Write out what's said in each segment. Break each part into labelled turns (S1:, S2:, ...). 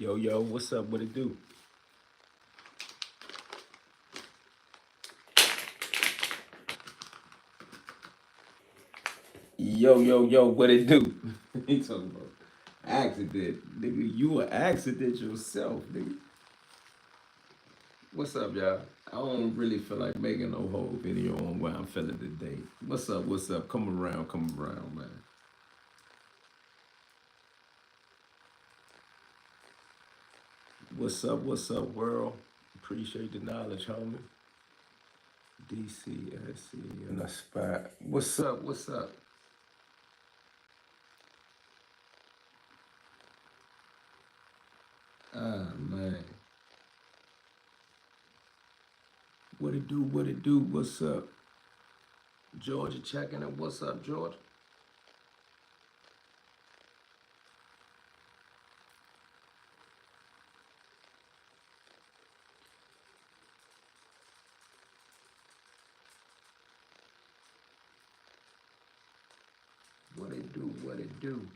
S1: Yo, what's up? What it do? Yo, what it do? He talking about accident. Nigga, you an accident yourself, nigga. What's up, y'all? I don't really feel like making no whole video on what I'm feeling today. What's up? Come around, man. What's up, world? Appreciate the knowledge, homie. DCSC in the spot. What's up? Ah, man. What it do? What's up? Georgia checking it. What's up, Georgia? What it do?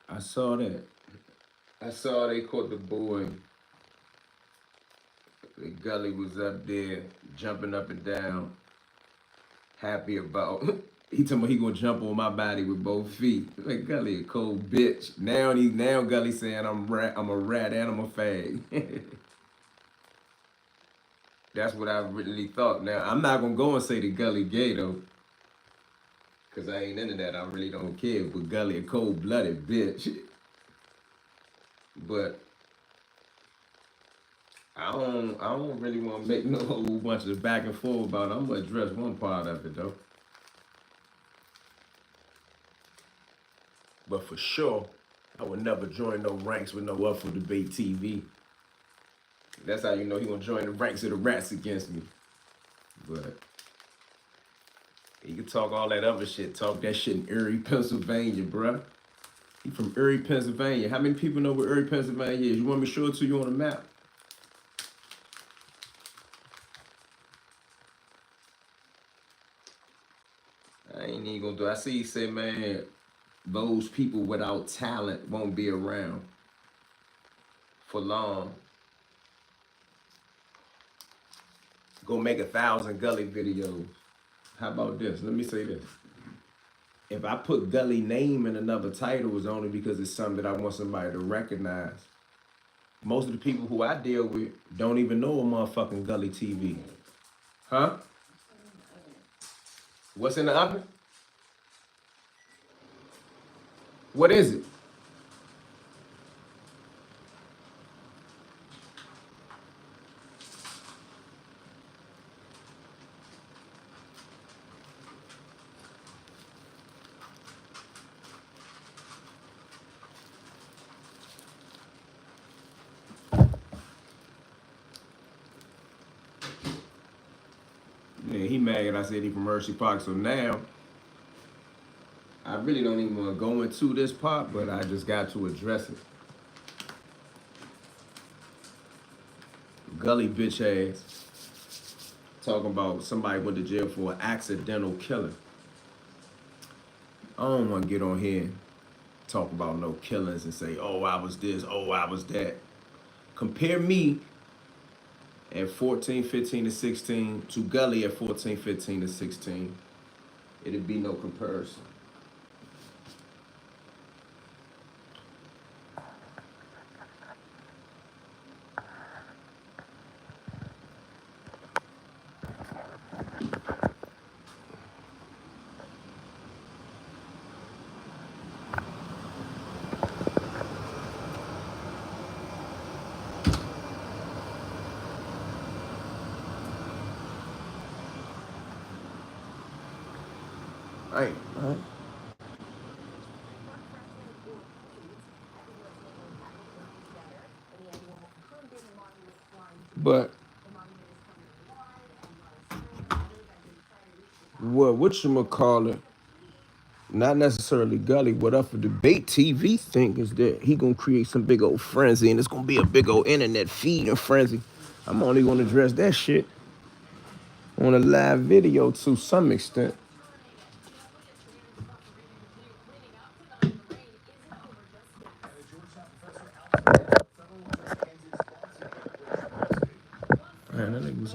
S1: I saw that. I saw they caught the boy. The Gully was up there jumping up and down, happy about. He told me he gonna jump on my body with both feet. Like Gully a cold bitch. Now Gully saying I'm a rat and I'm a fag. That's what I really thought. Now I'm not gonna go and say the Gully gay though, cause I ain't into that. I really don't care. But Gully a cold blooded bitch. But I don't really want to make no whole bunch of back and forth about it. I'm gonna address one part of it though. But for sure, I would never join no ranks with no Up for Debate TV. That's how you know he gonna join the ranks of the rats against me. But he can talk all that other shit. Talk that shit in Erie, Pennsylvania, bruh. He from Erie, Pennsylvania. How many people know where Erie, Pennsylvania is? You want me to show it to you on the map? I ain't even gonna do it. I see you say, man, those people without talent won't be around for long. Go make 1,000 Gully videos. How about this? Let me say this. If I put Gully name in another title, it's only because it's something that I want somebody to recognize. Most of the people who I deal with don't even know a motherfucking Gully TV. Huh? What's in the oven? What is it? Yeah, he mad I said he from Hershey Park, so now I really don't even want to go into this part, but I just got to address it. Gully bitch ass talking about somebody went to jail for an accidental killing. I don't want to get on here and talk about no killings and say, oh, I was this, oh, I was that. Compare me at 14, 15, and 16 to Gully at 14, 15, and 16. It'd be no comparison. Right. But whatchamacallit, not necessarily Gully. What Up for Debate TV think is that he gonna create some big old frenzy, and it's gonna be a big old internet feed and frenzy. I'm only gonna address that shit on a live video to some extent. Man, that nigga was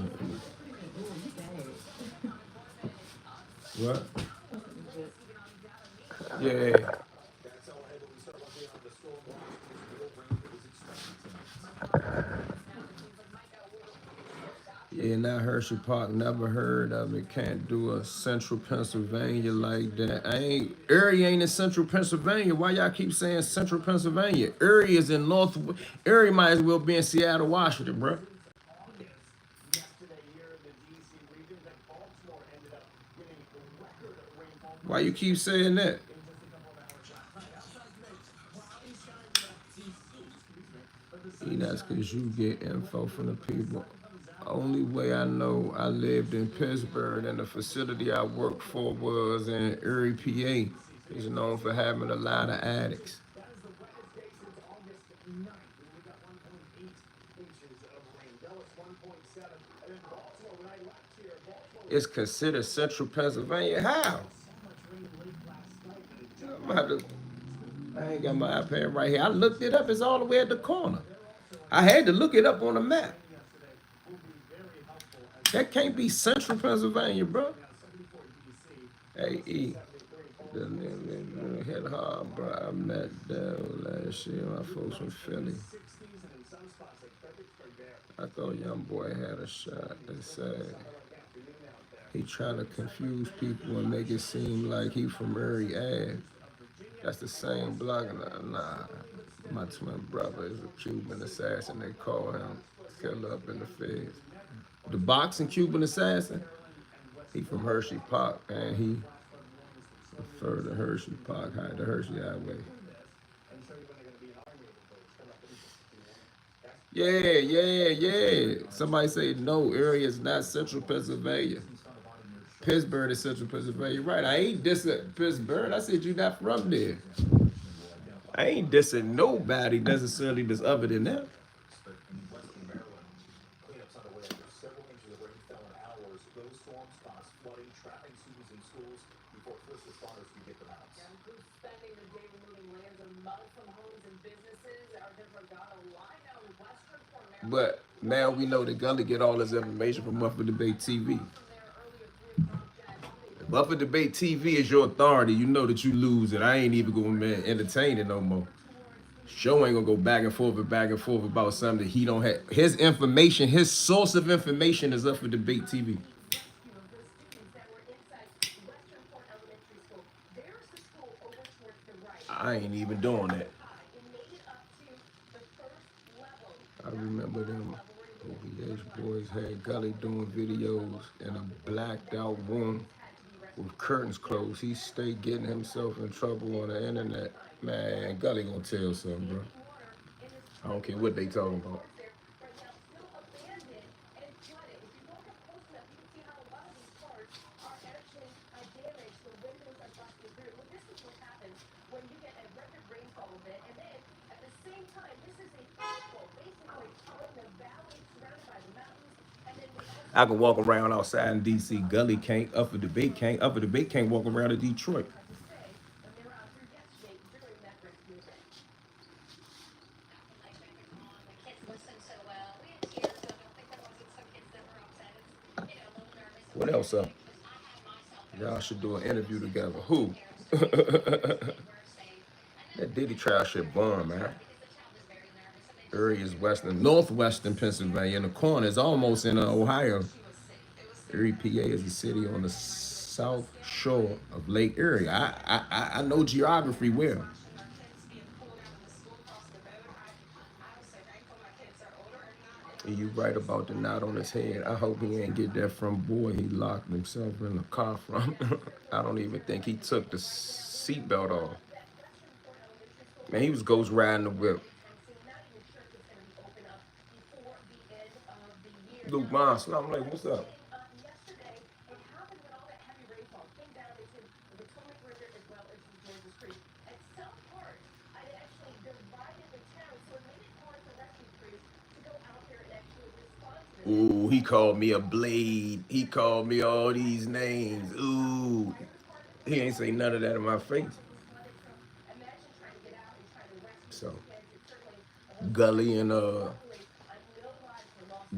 S1: what? Yeah. Yeah, not Hershey Park. Never heard of it. Can't do a Central Pennsylvania like that. Erie ain't in Central Pennsylvania. Why y'all keep saying Central Pennsylvania? Erie is in North. Erie might as well be in Seattle, Washington, bro. Why you keep saying that? That's because you get info from the people. Only way I know I lived in Pittsburgh and the facility I worked for was in Erie, PA. It's known for having a lot of addicts. It's considered Central Pennsylvania. How? I ain't got my iPad right here. I looked it up. It's all the way at the corner. I had to look it up on the map. That can't be Central Pennsylvania, bro. Hey, E. Hit hard, bro. I met them last year. My folks from Philly. I thought young boy had a shot. They said he trying to confuse people and make it seem like he from Murray Ave. That's the same block. Nah, my twin brother is a Cuban assassin. They call him. Still up in the feds. The boxing Cuban assassin. He from Hershey Park, and he referred to Hershey Park, the Hershey Highway. Yeah. Somebody say no, area is not Central Pennsylvania. Pittsburgh is Central Pennsylvania. Right, I ain't dissing Pittsburgh. I said you not from there. I ain't dissing nobody necessarily that's other than that. But now we know that Gully get all his information from Up for Debate TV. If Up for Debate TV is your authority, you know that you lose it. I ain't even gonna entertain it no more. Show ain't gonna go back and forth about something that he don't have. His information, his source of information is Up for Debate TV. I ain't even doing that. I remember them OVH boys had Gully doing videos in a blacked out room with curtains closed. He stayed getting himself in trouble on the internet. Man, Gully gonna tell something, bro. I don't care what they talking about. I can walk around outside in DC. Gully can't. Up for Debate can't. Up for Debate can't walk around in Detroit. What else up? Y'all should do an interview together. Who? That Diddy trial shit bomb, man. Erie is northwestern Pennsylvania. In the corner is almost in Ohio. Erie, PA is a city on the south shore of Lake Erie. I know geography well. You right about the knot on his head. I hope he ain't get that from boy he locked himself in the car from. I don't even think he took the seatbelt off. Man, he was ghost riding the whip. Luke Mons, I'm like, what's up? Ooh, he called me a blade. He called me all these names. Ooh, he ain't say none of that in my face. So, Gully and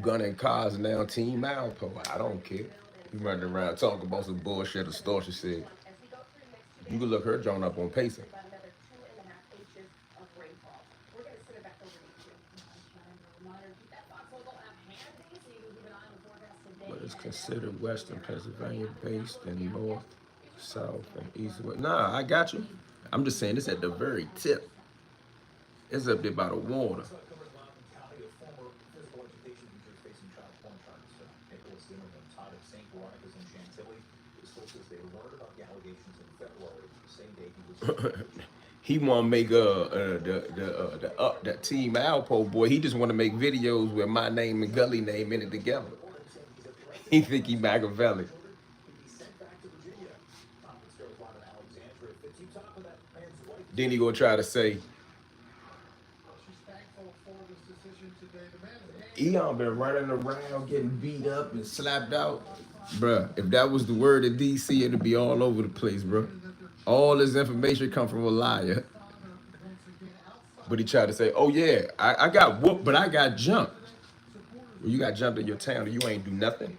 S1: Gun and Cars now Team Alpo. I don't care. He running around talking about some bullshit a store she said. You can look her drawn up on Pacer. But it's considered Western Pennsylvania based and North, South, and East. Nah, I got you. I'm just saying it's at the very tip. It's up there by the water. He want to make that Team Alpo boy. He just want to make videos with my name and Gully name in it together. He think he Machiavelli. Then he gonna try to say, Eon been running around getting beat up and slapped out. Bruh, if that was the word of DC, it'd be all over the place, bro. All this information come from a liar. But he tried to say, oh yeah, I got whooped, but I got jumped. Well, you got jumped in your town and you ain't do nothing.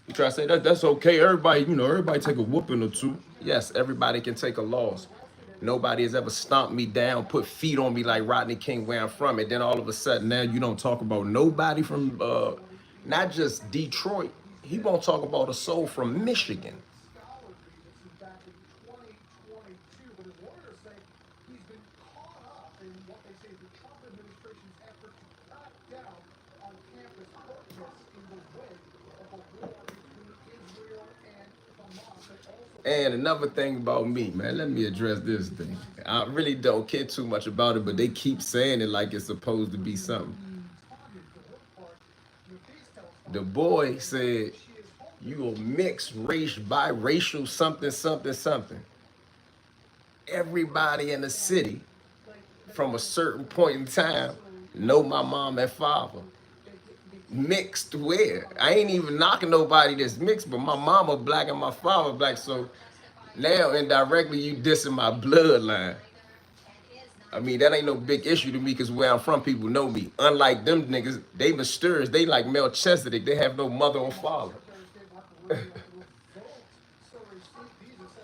S1: You try to say that's okay. Everybody, everybody take a whooping or two. Yes, everybody can take a loss. Nobody has ever stomped me down, put feet on me like Rodney King where I'm from. And then all of a sudden now you don't talk about nobody from not just Detroit. He won't talk about a soul from Michigan. And another thing about me, man, let me address this thing. I really don't care too much about it, but they keep saying it like it's supposed to be something. The boy said, you a mixed race, biracial, something, something, something. Everybody in the city from a certain point in time know my mom and father. Mixed where? I ain't even knocking nobody that's mixed, but my mama black and my father black, so now indirectly you dissing my bloodline. I mean, that ain't no big issue to me because where I'm from, people know me. Unlike them niggas, they mysterious. They like Melchizedek. They have no mother or father.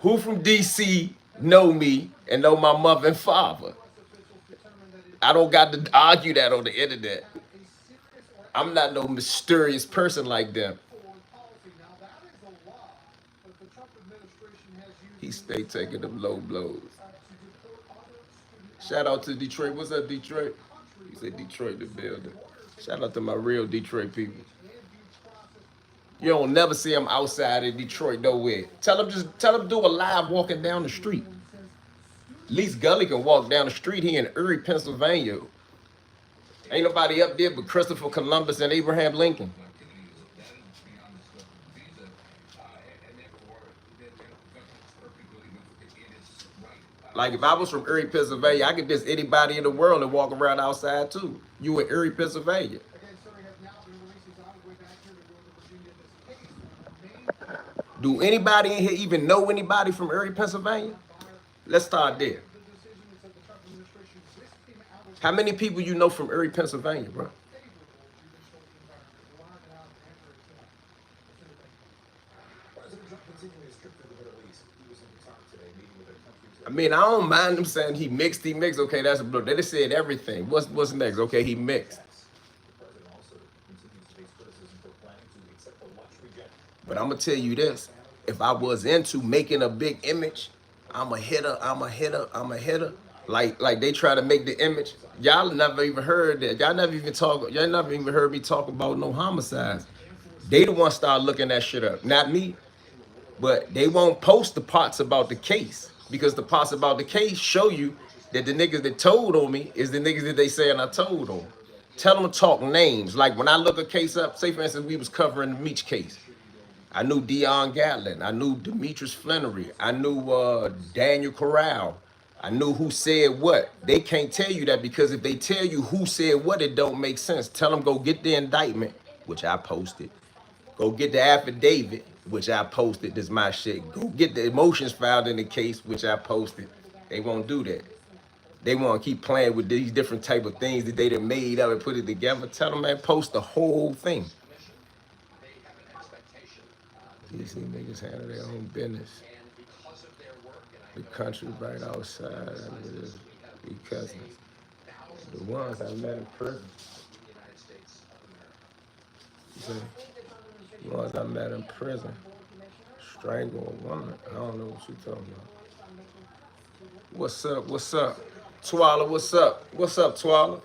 S1: Who from DC know me and know my mother and father? I don't got to argue that on the internet. I'm not no mysterious person like them. He stay taking them low blows. Shout out to Detroit. What's up, Detroit? He said Detroit the building. Shout out to my real Detroit people. You don't never see them outside in Detroit nowhere. Tell them do a live walking down the street. At least Gully can walk down the street here in Erie, Pennsylvania. Ain't nobody up there but Christopher Columbus and Abraham Lincoln. Like if I was from Erie, Pennsylvania, I could diss anybody in the world and walk around outside too. You in Erie, Pennsylvania. Do anybody in here even know anybody from Erie, Pennsylvania? Let's start there. How many people you know from Erie, Pennsylvania, bro? I mean, I don't mind them saying he mixed. Okay, that's a blur. They just said everything. What's next? Okay, he mixed. But I'm gonna tell you this: if I was into making a big image, I'm a hitter. Like they try to make the image. Y'all never even heard that. Y'all never even heard me talk about no homicides. They the ones start looking that shit up, not me. But they won't post the parts about the case because the parts about the case show you that the niggas that told on me is the niggas that they saying I told on. Tell them to talk names. Like when I look a case up, say for instance we was covering the Meach case. I knew Dion Gatlin. I knew Demetrius Flannery. I knew Daniel Corral. I knew who said what. They can't tell you that because if they tell you who said what, it don't make sense. Tell them go get the indictment, which I posted. Go get the affidavit, which I posted. This is my shit. Go get the emotions filed in the case, which I posted. They won't do that. They want to keep playing with these different type of things that they done made up and put it together. Tell them, man, post the whole thing. These niggas handle their own business. The country right outside because the ones I met in prison. The ones I met in prison strangle a woman. I don't know what you talking about. What's up? What's up? Twala, what's up? What's up, Twala?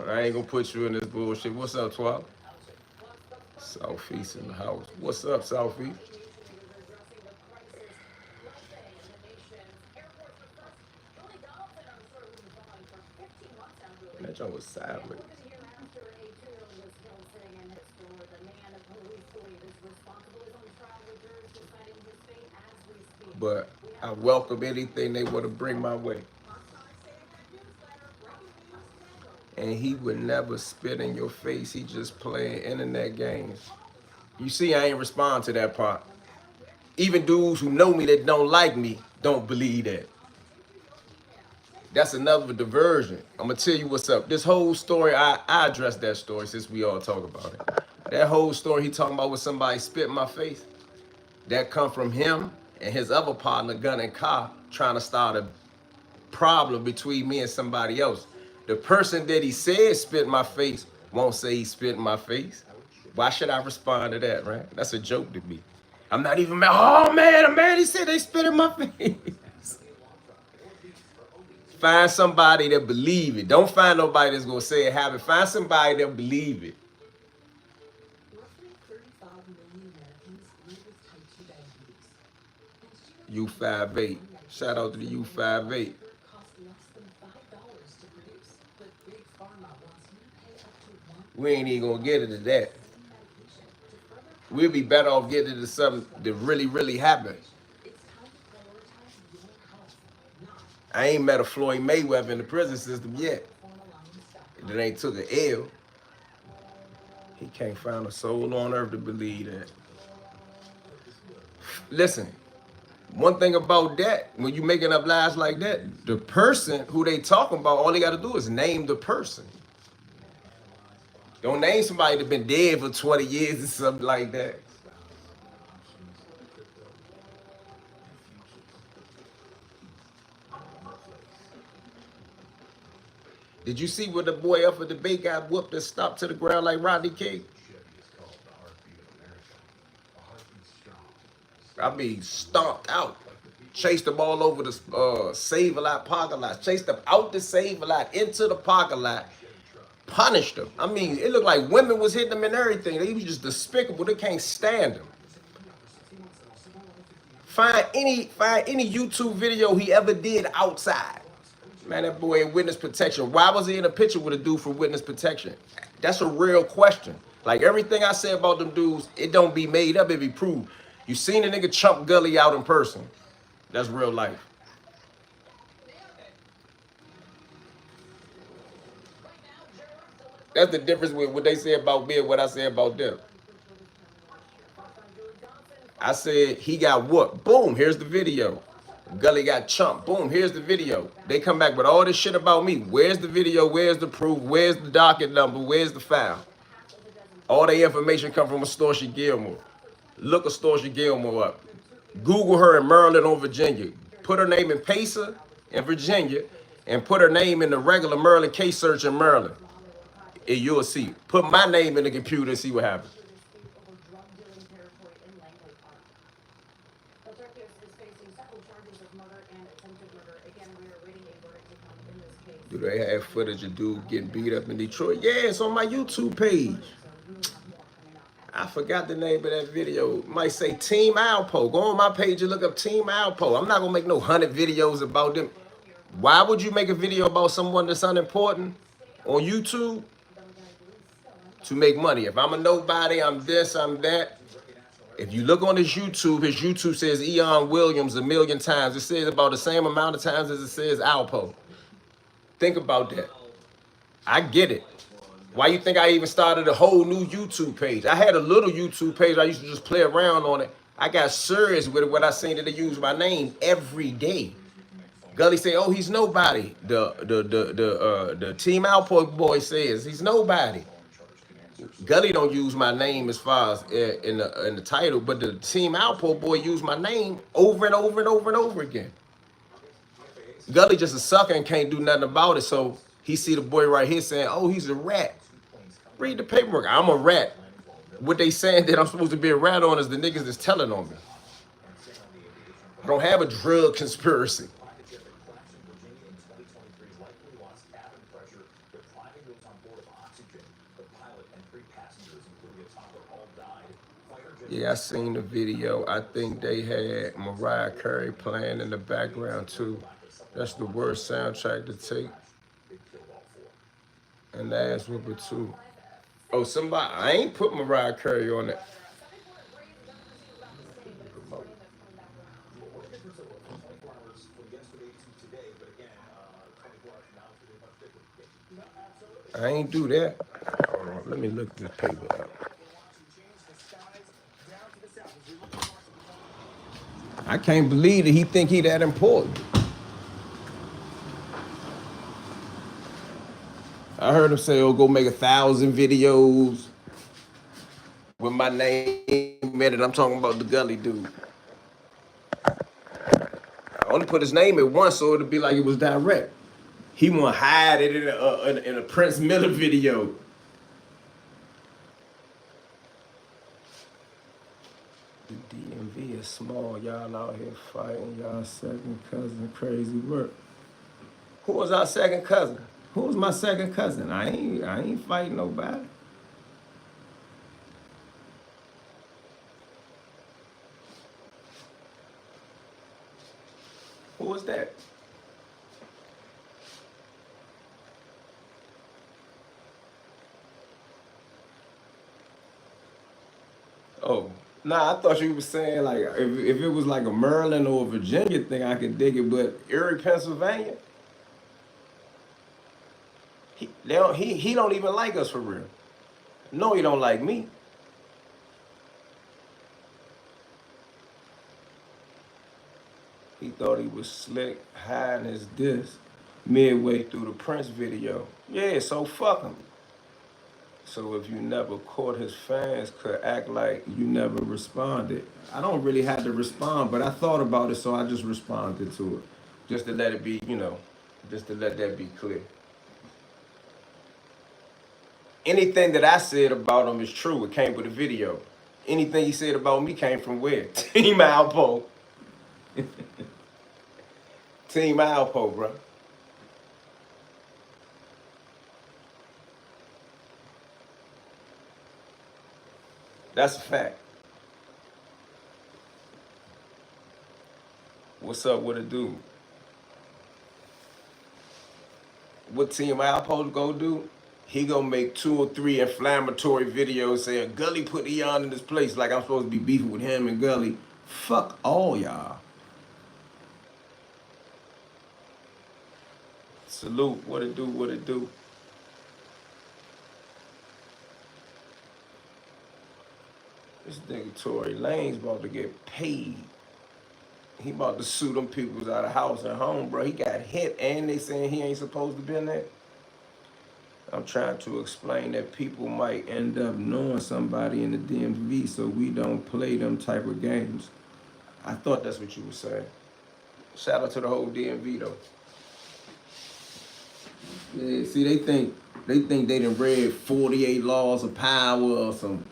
S1: I ain't gonna put you in this bullshit. What's up, Twala? Southeast in the house. What's up, Southeast? That joint was sideways. But I welcome anything they want to bring my way. And he would never spit in your face. He just playing internet games. You see, I ain't respond to that part. Even dudes who know me that don't like me don't believe that. That's another diversion. I'm gonna tell you what's up. This whole story, I addressed that story since we all talk about it. That whole story he talking about with somebody spit in my face, that come from him and his other partner, Gun and Car, trying to start a problem between me and somebody else. The person that he said spit in my face won't say he spit in my face. Why should I respond to that, right? That's a joke to me. I'm not even mad. Oh man, he said they spit in my face. Find somebody that believe it. Don't find nobody that's gonna say it happened. Find somebody that believe it. U58. Shout out to the U58. We ain't even gonna get into that. We'll be better off getting into something that really, really happened. I ain't met a Floyd Mayweather in the prison system yet. That ain't took an L. He can't find a soul on earth to believe that. Listen, one thing about that, when you making up lies like that, the person who they talking about, all they got to do is name the person. Don't name somebody that been dead for 20 years or something like that. Did you see what the boy up at the debate got whooped and stopped to the ground like Rodney King? I mean, stomped out. Chased them all over the Save-A-Lot parking lot. Chased them out the Save-A-Lot into the parking lot. Punished them. I mean, it looked like women was hitting them and everything. They was just despicable. They can't stand them. Find any YouTube video he ever did outside. Man, that boy in witness protection. Why was he in a picture with a dude for witness protection? That's a real question. Like everything I say about them dudes, it don't be made up, it be proved. You seen a nigga chump Gully out in person. That's real life. That's the difference with what they say about me and what I say about them. I said he got whooped. Boom, here's the video. Gully got chumped. Boom, here's the video. They come back with all this shit about me. Where's the video? Where's the proof? Where's the docket number? Where's the file? All the information come from Astoria Gilmore. Look Astoria Gilmore up. Google her in Maryland or Virginia. Put her name in Pacer in Virginia and put her name in the regular Maryland case search in Maryland. And you'll see. Put my name in the computer and see what happens. Do they have footage of dude getting beat up in Detroit? Yeah, it's on my YouTube page. I forgot the name of that video. It might say Team Alpo. Go on my page and look up Team Alpo. I'm not gonna make no 100 videos about them. Why would you make a video about someone that's unimportant on YouTube? To make money. If I'm a nobody, I'm this, I'm that. If you look on his YouTube says Eon Williams a million times. It says about the same amount of times as it says Alpo. Think about that. I get it. Why you think I even started a whole new YouTube page? I had a little YouTube page. I used to just play around on it. I got serious with it when I seen that they use my name every day. Gully say, "Oh, he's nobody." The Team Alpo boy says he's nobody. Gully don't use my name as far as in the title, but the Team Alpo boy used my name over and over and over and over again. Gully just a sucker and can't do nothing about it. So he see the boy right here saying, "Oh, he's a rat." Read the paperwork. I'm a rat. What they saying that I'm supposed to be a rat on is the niggas that's telling on me. I don't have a drug conspiracy. Yeah, I seen the video. I think they had Mariah Carey playing in the background too. That's the worst soundtrack to take. And the ass whooping too. Oh, somebody, I ain't put Mariah Carey on it. I ain't do that. Hold on, let me look this paper up. I can't believe that he think he that important. I heard him say, "Oh, go make 1,000 videos with my name in it." I'm talking about the Gully dude. I only put his name in once so it'd be like it was direct. He want to hide it in a Prince Miller video. The DMV is small. Y'all out here fighting. Y'all second cousin. Crazy work. Who was our second cousin? Who was my second cousin? I ain't fighting nobody. Who was that? Oh, nah, I thought you were saying like if it was like a Maryland or a Virginia thing, I could dig it, but Erie, Pennsylvania, he don't even like us for real. No, he don't like me. He thought he was slick hiding his disc midway through the Prince video. Yeah, so fuck him. So if you never caught his fans could act like you never responded. I don't really have to respond, but I thought about it, so I just responded to it. Just to let it be, just to let that be clear. Anything that I said about him is true. It came with a video. Anything he said about me came from where? Team Alpo. Team Alpo, bro. That's a fact. What's up with a dude? What Team Alpo go do? He gonna make 2 or 3 inflammatory videos saying Gully put Eon in this place like I'm supposed to be beefing with him and Gully. Fuck all y'all. Salute. What it do? What it do? This nigga Tory Lane's about to get paid. He about to sue them peoples out of house and home, bro. He got hit and they saying he ain't supposed to be in there. I'm trying to explain that people might end up knowing somebody in the DMV, so we don't play them type of games. I thought that's what you were saying. Shout out to the whole DMV though. Yeah, see, they think they done read 48 Laws of Power or some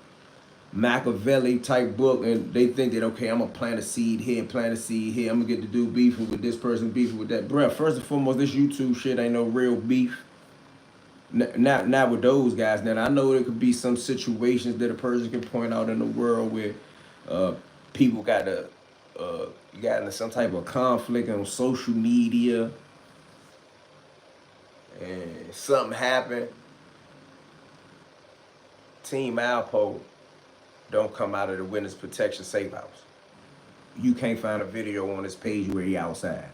S1: Machiavelli type book, and they think that okay, I'm gonna plant a seed here, plant a seed here. I'm gonna get to do beefing with this person, beefing with that. Bruh, first and foremost, this YouTube shit ain't no real beef. Not with those guys. Now I know there could be some situations that a person can point out in the world where people got into some type of conflict on social media, and something happened. Team Alpo don't come out of the witness protection safe house. You can't find a video on his page where he outside.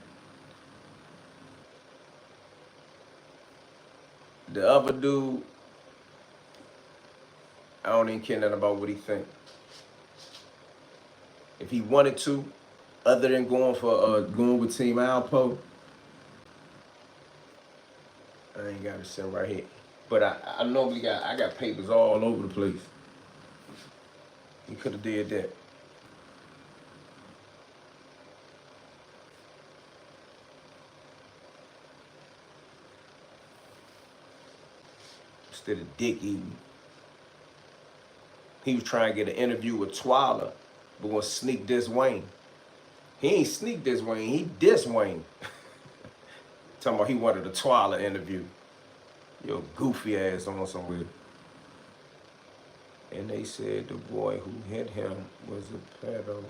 S1: The other dude, I don't even care nothing about what he think. If he wanted to, other than going with Team Alpo, I ain't got it sitting right here. But I normally got papers all over the place. He could have did that. Instead of dick eating. He was trying to get an interview with Twala, but was sneak diss Wayne. He ain't sneak diss Wayne, he diss Wayne. Talking about he wanted a Twala interview. Yo, goofy ass on somewhere. And they said the boy who hit him was a pedo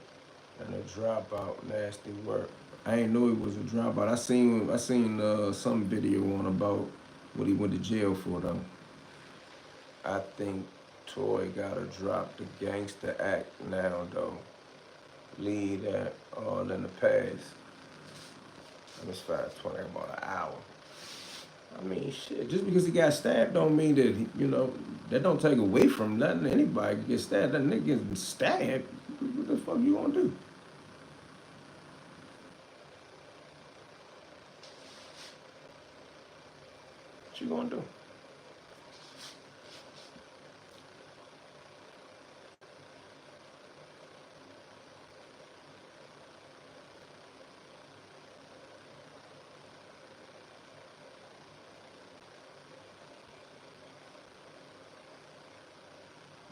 S1: and a dropout. Nasty work. I ain't know he was a dropout. I seen some video on about what he went to jail for though. I think Toy gotta drop the gangster act now though. Leave that all in the past. It's 5:20, about an hour. I mean, shit, just because he got stabbed don't mean that, that don't take away from nothing. Anybody can get stabbed. That nigga getting stabbed. What the fuck you gonna do? What you gonna do?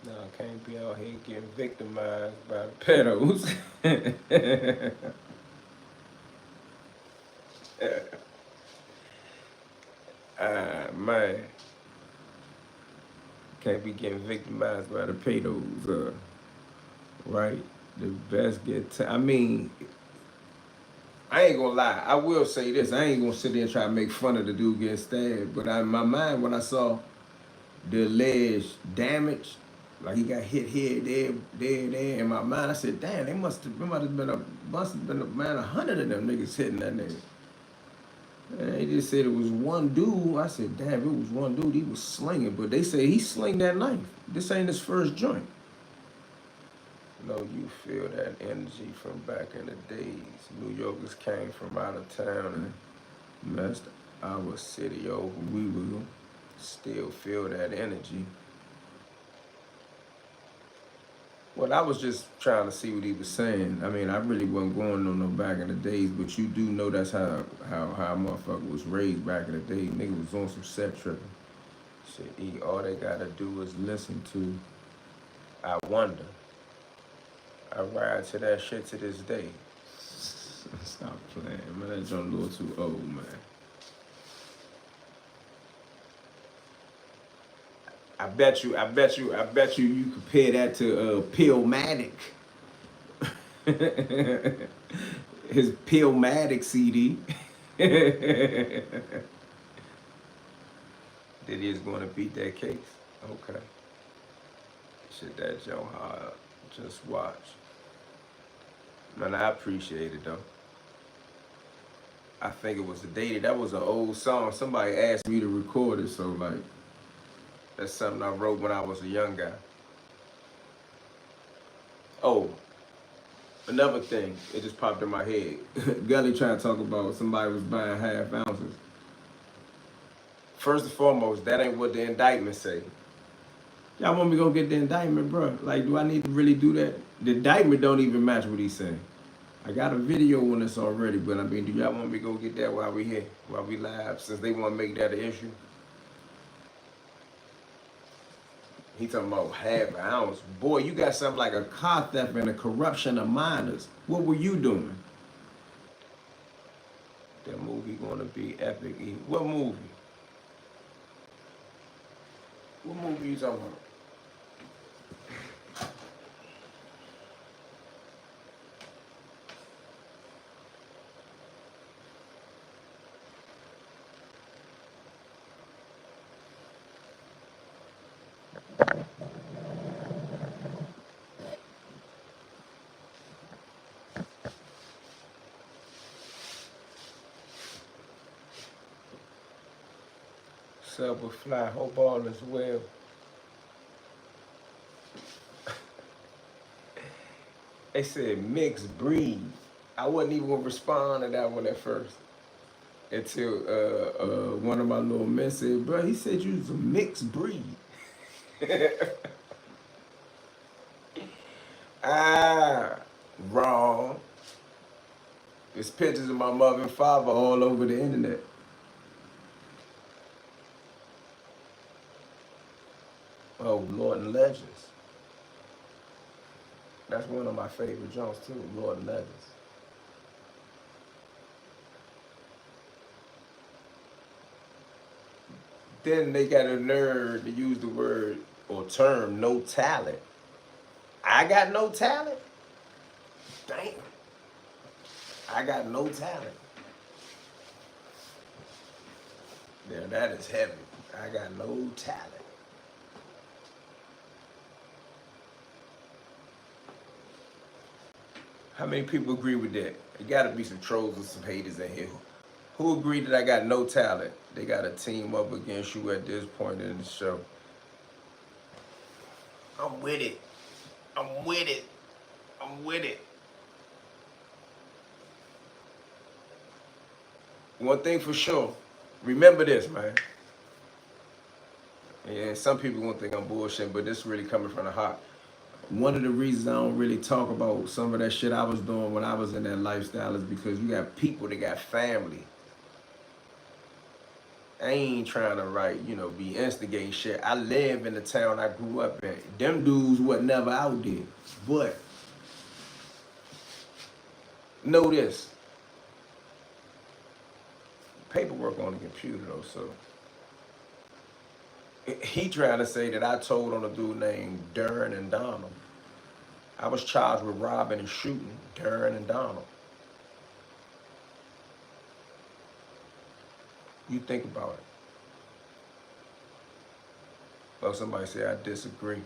S1: No, I can't be out here getting victimized by the pedos. Man. Can't be getting victimized by the pedos, right? The best I mean, I ain't gonna lie. I will say this. I ain't gonna sit there and try to make fun of the dude getting stabbed. But in my mind, when I saw the alleged damage, like he got hit here, there, in my mind, I said, damn, there must have been a 100 of them niggas hitting that nigga. And they just said it was one dude. I said, damn, it was one dude. He was slinging, but they say he slinged that knife. This ain't his first joint. No, you feel that energy from back in the days. New Yorkers came from out of town and messed our city over. We will still feel that energy. Well, I was just trying to see what he was saying. I mean, I really wasn't going on no back in the days, but you do know that's how a motherfucker was raised back in the day. Nigga was on some set tripping. Shit, all they gotta do is listen to I Wonder. I ride to that shit to this day. Stop playing, man. That joint a little too old, man. I bet you you compare that to Pillmatic. His Pillmatic CD. That is gonna beat that case. Okay. Shit, that Joe hard. Just watch. Man, I appreciate it though. I think it was the day that was an old song. Somebody asked me to record it, so like that's something I wrote when I was a young guy. Oh, another thing, it just popped in my head. Gully trying to talk about somebody was buying half ounces. First and foremost, that ain't what the indictment say. Y'all want me to go get the indictment, bro? Like, do I need to really do that? The indictment don't even match what he's saying. I got a video on this already, but I mean, do y'all want me to go get that while we here, while we live, since they want to make that an issue? He talking about half an ounce. Boy, you got something like a car theft and a corruption of minors. What were you doing? That movie gonna be epic. What movie? What movie you talking about? Sub with Fly. Hope all is well. They said mixed breed. I wasn't even gonna respond to that one at first until one of my little men said, "Bro, he said you was a mixed breed." Ah, wrong. There's pictures of my mother and father all over the internet. Oh, Lord and Legends. That's one of my favorite joints too, Lord and Legends. Then they got a nerve to use the word or term no talent. I got no talent? Damn. I got no talent. Yeah, that is heavy. I got no talent. How many people agree with that? There gotta be some trolls and some haters in here. Who agree that I got no talent? They gotta team up against you at this point in the show. I'm with it. I'm with it. I'm with it. One thing for sure, remember this, man. Yeah, some people won't think I'm bullshitting, but this really coming from the heart. One of the reasons I don't really talk about some of that shit I was doing when I was in that lifestyle is because you got people that got family. I ain't trying to be instigating shit. I live in the town I grew up in. Them dudes was never out there. But know this. Paperwork on the computer though, so he trying to say that I told on a dude named Darren and Donald. I was charged with robbing and shooting Darren and Donald. You think about it. Well, somebody say I disagree.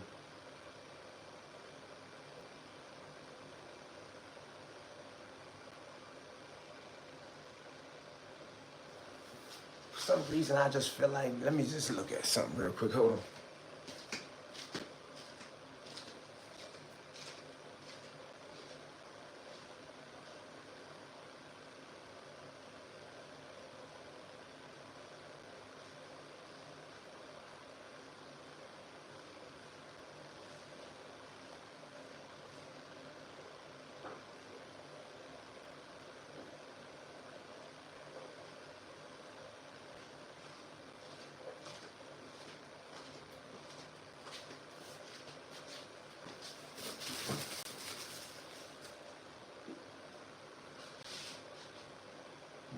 S1: For some reason, I just feel like, let me just look at something real quick. Hold on.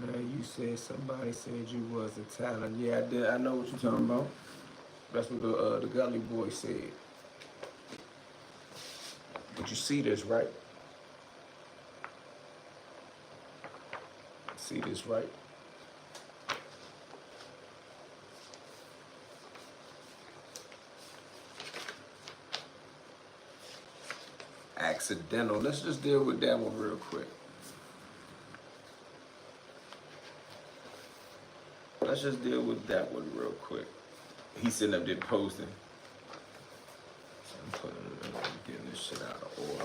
S1: Man, you said somebody said you was a talent. Yeah, I did. I know what you're talking about. That's what the Gully boy said. But you see this, right? See this, right? Accidental. Let's just deal with that one real quick. Let's just deal with that one real quick. He's sitting up there posting. So I'm getting this shit out of order.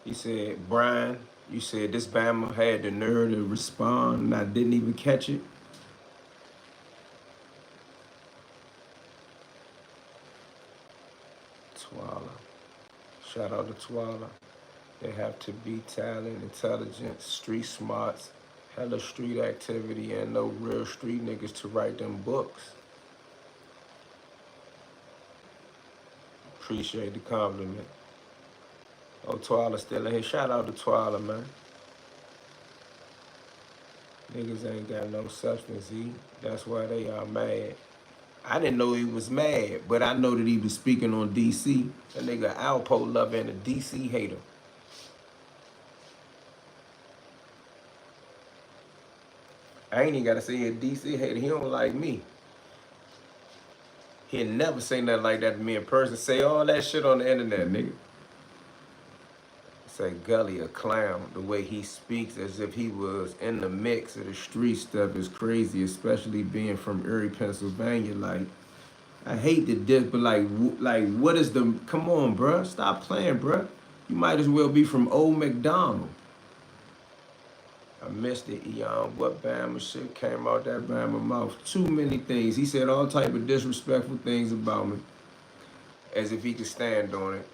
S1: He said, Brian, You said this Bama had the nerve to respond and I didn't even catch it. Twala. Shout out to Twala. They have to be talent, intelligent, street smarts, hella street activity, and no real street niggas to write them books. Appreciate the compliment. Oh, Twala still in here. Shout out to Twala, man. Niggas ain't got no substance, E. That's why they are mad. I didn't know he was mad, but I know that he was speaking on DC. That nigga Alpo lover and a DC hater. I ain't even gotta say he a DC hater. He don't like me. He'll never say nothing like that to me in person. Say all that shit on the internet, nigga. Say Gully a clown. The way he speaks as if he was in the mix of the street stuff is crazy, especially being from Erie, Pennsylvania. Like, I hate the diss, but like, what is the, come on, bruh. Stop playing, bruh. You might as well be from Old McDonald. I missed it, Eon. What Bama shit came out that Bama mouth? Too many things. He said all type of disrespectful things about me, as if he could stand on it.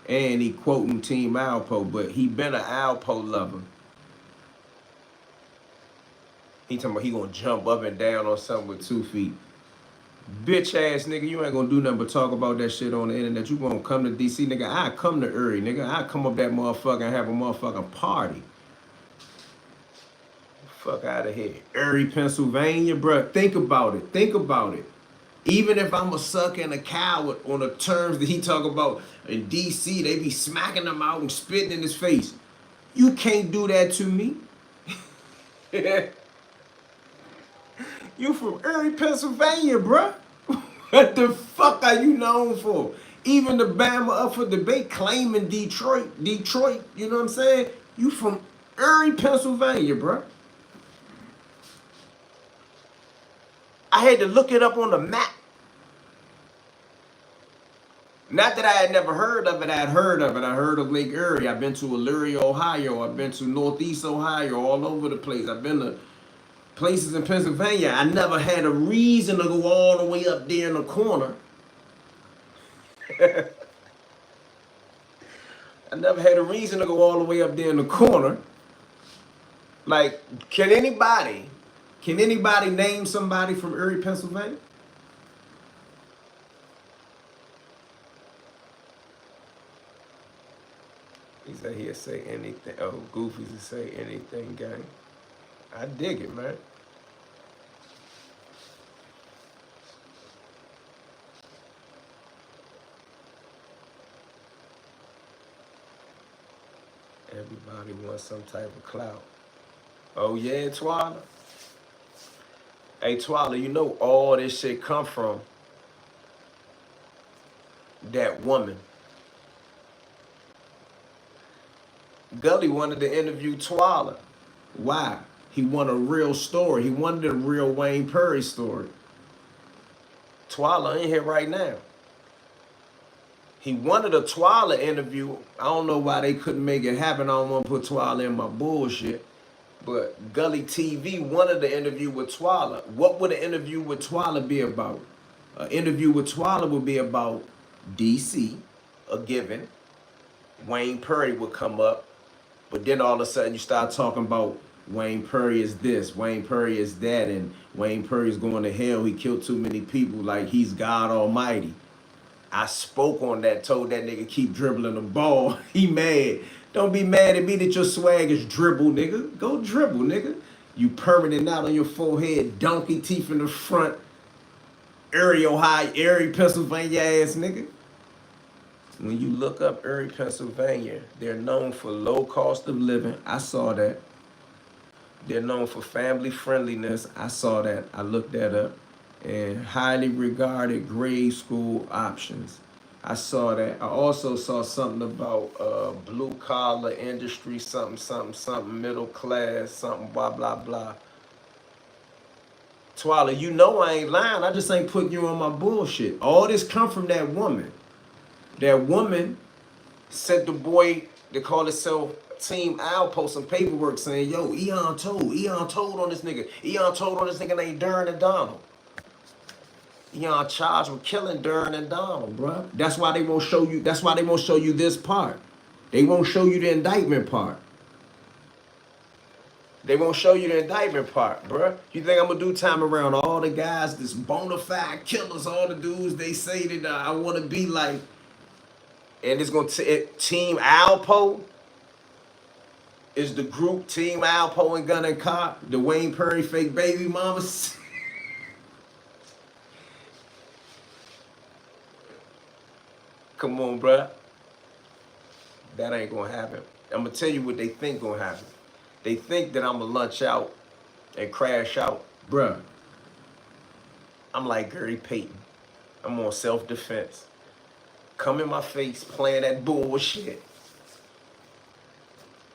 S1: And he quoting Team Alpo, but he been an Alpo lover. He talking about he gonna jump up and down on something with 2 feet. Bitch ass nigga, you ain't gonna do nothing but talk about that shit on the internet. You gonna come to DC, nigga. I come to Erie, nigga. I come up that motherfucker and have a motherfucking party. Fuck out of here. Erie, Pennsylvania, bruh. Think about it. Think about it. Even if I'm a sucker and a coward on the terms that he talk about in DC, they be smacking him out and spitting in his face. You can't do that to me. You from Erie, Pennsylvania, bruh. What the fuck are you known for? Even the Bama up for debate claiming Detroit, you know what I'm saying? You from Erie, Pennsylvania, bruh. I had to look it up on the map. Not that I had never heard of it, I had heard of it. I heard of Lake Erie. I've been to Elyria, Ohio. I've been to Northeast Ohio, all over the place. I've been to places in Pennsylvania. I never had a reason to go all the way up there in the corner. I never had a reason to go all the way up there in the corner. Like, can anybody name somebody from Erie, Pennsylvania? He said he'll say anything. Oh, Goofy to say anything, gang. I dig it, man. Everybody wants some type of clout. Oh yeah, Twala. Hey, Twala, you know all this shit come from that woman. Gully wanted to interview Twala. Why? He wanted a real story. He wanted a real Wayne Perry story. Twala ain't here right now. He wanted a Twala interview. I don't know why they couldn't make it happen. I don't want to put Twala in my bullshit. But Gully TV wanted the interview with Twala. What would an interview with Twala be about? An interview with Twala would be about DC, a given. Wayne Perry would come up. But then all of a sudden you start talking about Wayne Perry is this, Wayne Perry is that, and Wayne Perry is going to hell. He killed too many people, like he's God Almighty. I spoke on that, told that nigga keep dribbling the ball. He mad. Don't be mad at me that your swag is dribble, nigga. Go dribble, nigga. You permanent out on your forehead, donkey teeth in the front, Erie, Ohio, Erie, Pennsylvania ass nigga. When you look up Erie, Pennsylvania, they're known for low cost of living. I saw that. They're known for family friendliness. I saw that. I looked that up. And highly regarded grade school options. I saw that. I also saw something about blue collar industry, something, middle class, something, blah, blah, blah. Twala, you know I ain't lying. I just ain't putting you on my bullshit. All this come from that woman. That woman sent the boy, they call itself Team Alpo some paperwork saying, yo, Eon told on this nigga. Eon told on this nigga named Darren and Donald. Eon charged with killing Darren and Donald, bruh. That's why they won't show you. That's why they won't show you this part. They won't show you the indictment part. They won't show you the indictment part, bruh. You think I'm gonna do time around all the guys, this bona fide killers, all the dudes they say that I want to be like, and it's gonna Team Alpo is the group Team Alpo and Gun and Cop, the Wayne Perry fake baby mamas. Come on, bruh. That ain't gonna happen. I'm gonna tell you what they think gonna happen. They think that I'm gonna lunch out and crash out. Bruh, I'm like Gary Payton. I'm on self-defense. Come in my face playing that bullshit.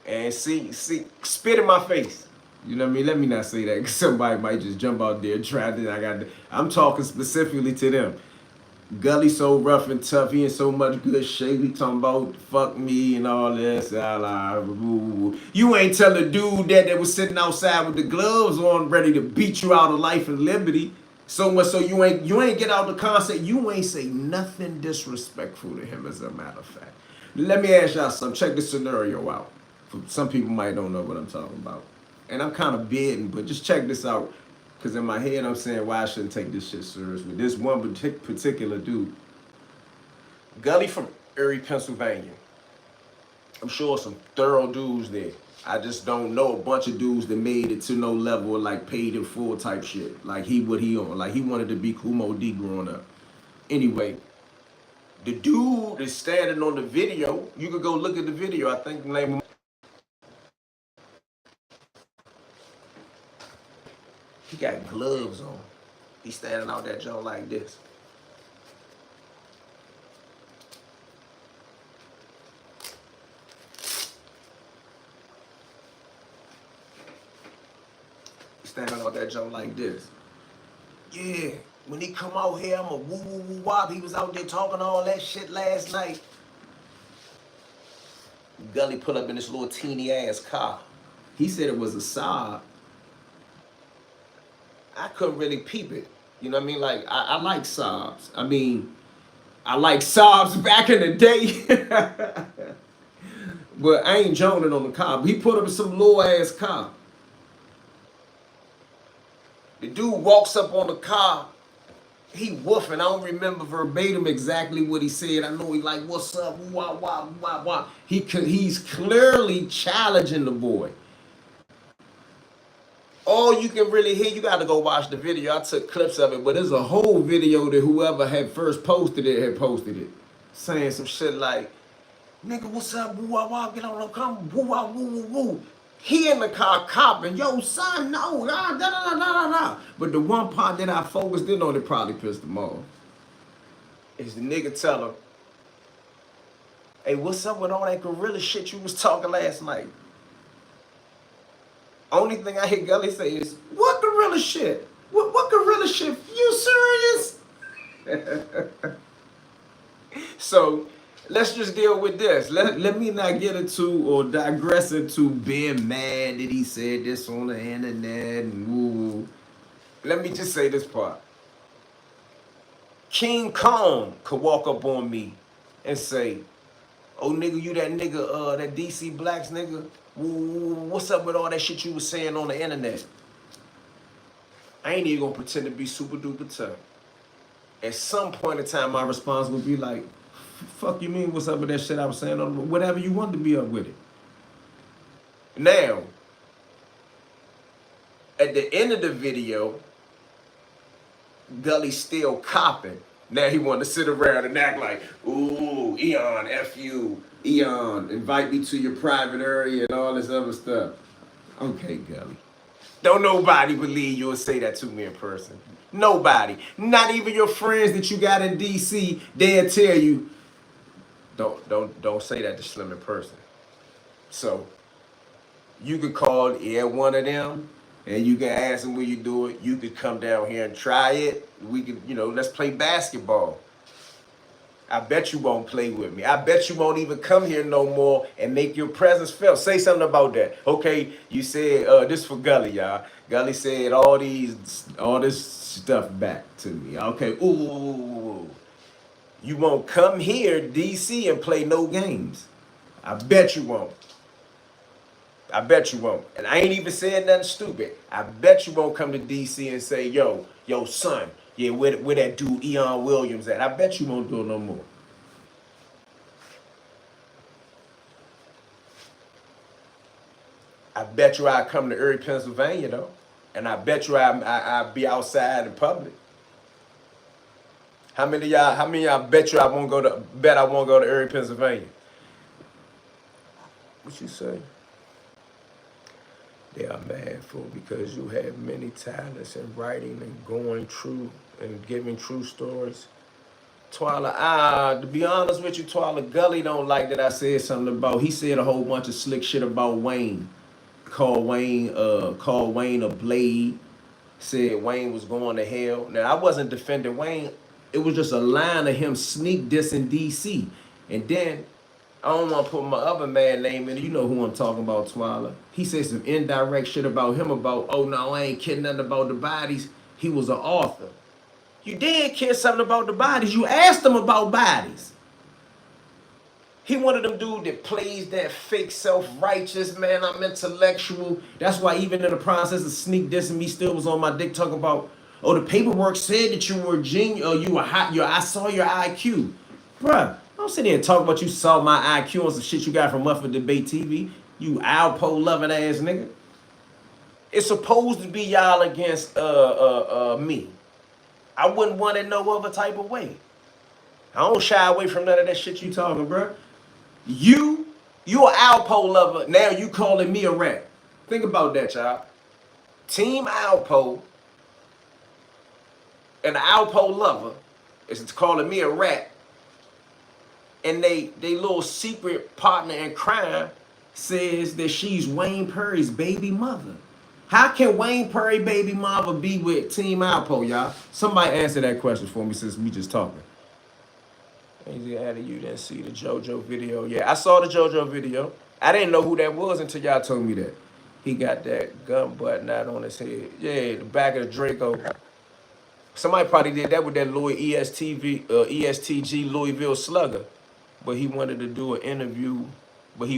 S1: And see, spit in my face. You know what I mean? Let me not say that because somebody might just jump out there and try to. I'm talking specifically to them. Gully so rough and tough, he in so much good shape. He talking about fuck me and all this. You ain't tell a dude that was sitting outside with the gloves on, ready to beat you out of life and liberty. So much so you ain't get out the concept. You ain't say nothing disrespectful to him, as a matter of fact. Let me ask y'all something. Check this scenario out. Some people might don't know what I'm talking about. And I'm kind of bidding, but just check this out. Because in my head, I'm saying why I shouldn't take this shit seriously. This one particular dude. Gully from Erie, Pennsylvania. I'm sure some thorough dudes there. I just don't know a bunch of dudes that made it to no level of like paid in full type shit. Like what he on. Like he wanted to be Kumo D growing up. Anyway, the dude that's standing on the video, you could go look at the video. I think the name of he got gloves on. He's standing out that joint like this. He's standing out that joint like this. Yeah, when he come out here, I'm a woo woo woo wop. He was out there talking all that shit last night. Gully pull up in this little teeny ass car. He said it was a Saab. I couldn't really peep it. You know what I mean? Like, I like Saabs. I mean, I like Saabs back in the day. But I ain't joning on the car. But he put up in some low ass car. The dude walks up on the car. He woofing. I don't remember verbatim exactly what he said. I know he like, what's up? Wah, wah, wah, wah. He's clearly challenging the boy. All you can really hear, you got to go watch the video. I took clips of it, but there's a whole video that whoever had first posted it had posted it. Saying some shit like, nigga, what's up? Woo, wah, wah, get on the car. Woo, wah, woo, woo, woo. He in the car copping, yo, son, no, da, da, da, da, da. But the one part that I focused in on that probably pissed him off is the nigga tell him, hey, what's up with all that gorilla shit you was talking last night? Only thing I hear Gully say is, what gorilla shit? What gorilla shit? You serious? So, let's just deal with this. Let me not get into or digress into being mad that he said this on the internet and woo. Let me just say this part. King Kong could walk up on me and say, oh nigga, you that nigga, that DC Blacks nigga? What's up with all that shit you was saying on the internet? I ain't even gonna pretend to be super duper tough. At some point in time, my response would be like, fuck you mean what's up with that shit I was saying on whatever you want to be up with it. Now, at the end of the video, Gully's still copping. Now he want to sit around and act like, ooh, Eon, F you. Eon, invite me to your private area and all this other stuff. Okay, Gully. Don't nobody believe you'll say that to me in person. Nobody. Not even your friends that you got in DC, they'll tell you, don't say that to Slim in person. So, you could call one of them, and you can ask them will you do it. You could come down here and try it. We could, let's play basketball. I bet you won't play with me. I bet you won't even come here no more and make your presence felt. Say something about that. Okay, you said this for Gully, y'all. Gully said all this stuff back to me. Okay, ooh, you won't come here, DC, and play no games. I bet you won't. I bet you won't. And I ain't even saying nothing stupid. I bet you won't come to DC and say, yo, son, yeah, where that dude Eon Williams at? I bet you won't do it no more. I bet you I come to Erie, Pennsylvania though. And I bet you I be outside in public. How many of y'all bet you I won't go to Erie, Pennsylvania? What you say? They are mad for because you have many talents in writing and going true and giving true stories. Twila, to be honest with you, Twila, Gully don't like that I said something about. He said a whole bunch of slick shit about Wayne. Called Wayne a blade. Said Wayne was going to hell. Now I wasn't defending Wayne. It was just a line of him sneak dissing DC. And then I don't want to put my other man name in it. You know who I'm talking about, Twila. He said some indirect shit about him about, oh no, I ain't kidding nothing about the bodies. He was an author. You did care something about the bodies. You asked him about bodies. He one of them dude that plays that fake self-righteous, man, I'm intellectual. That's why even in the process of sneak dissing me, still was on my dick talking about, oh, the paperwork said that you were a genius, or you were hot, I saw your IQ. Bruh, don't sit there and talk about you saw my IQ on some shit you got from Muffin Debate TV. You Alpo loving ass nigga. It's supposed to be y'all against me. I wouldn't want it no other type of way. I don't shy away from none of that shit you talking, bruh. You an Alpo lover. Now you calling me a rat. Think about that, y'all. Team Alpo and the Alpo lover is calling me a rat. And they little secret partner in crime says that she's Wayne Perry's baby mother. How can Wayne Perry baby mama be with Team Alpo, y'all? Somebody answer that question for me since we just talking. Easy added, you didn't see the JoJo video. Yeah, I saw the JoJo video. I didn't know who that was until y'all told me that. He got that gun button out on his head. Yeah, the back of the Draco. Somebody probably did that with that Louis ESTG Louisville Slugger. But he wanted to do an interview. With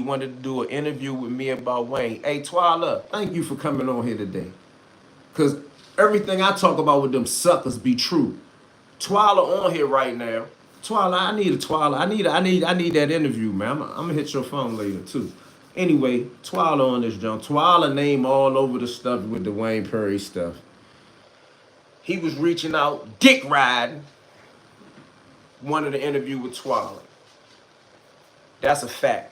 S1: me about Wayne. Hey, Twila, thank you for coming on here today. Because everything I talk about with them suckers be true. Twila on here right now. Twila, I need that interview, man. I'm gonna hit your phone later too. Anyway, Twila on this junk. Twila name all over the stuff with the Wayne Perry stuff. He was reaching out, dick riding. Wanted to interview with Twila. That's a fact.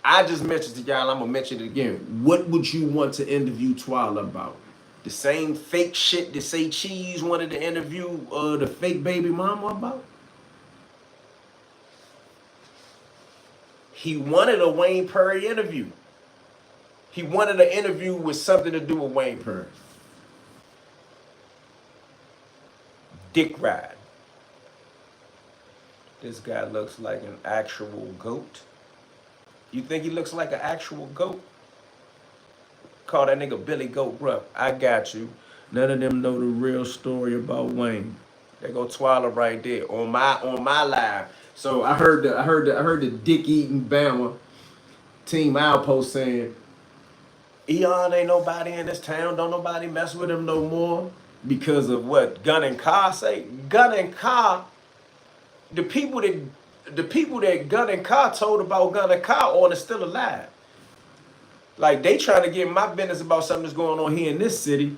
S1: I just mentioned to y'all, I'm gonna mention it again. What would you want to interview Twila about? The same fake shit that Say Cheese wanted to interview the fake baby mama about? He wanted a Wayne Perry interview. He wanted an interview with something to do with Wayne Perry. Dick ride. This guy looks like an actual goat. You think he looks like an actual goat? Call that nigga Billy Goat, bruh. I got you. None of them know the real story about Wayne. There go Twila right there on my live. So I heard the dick eating Bama Team Alpo saying, Eon ain't nobody in this town. Don't nobody mess with him no more because of what Gun and Car say. Gun and Car, the people that Gun and Car told about Gun and Car on is still alive. Like, they trying to get my business about something that's going on here in this city.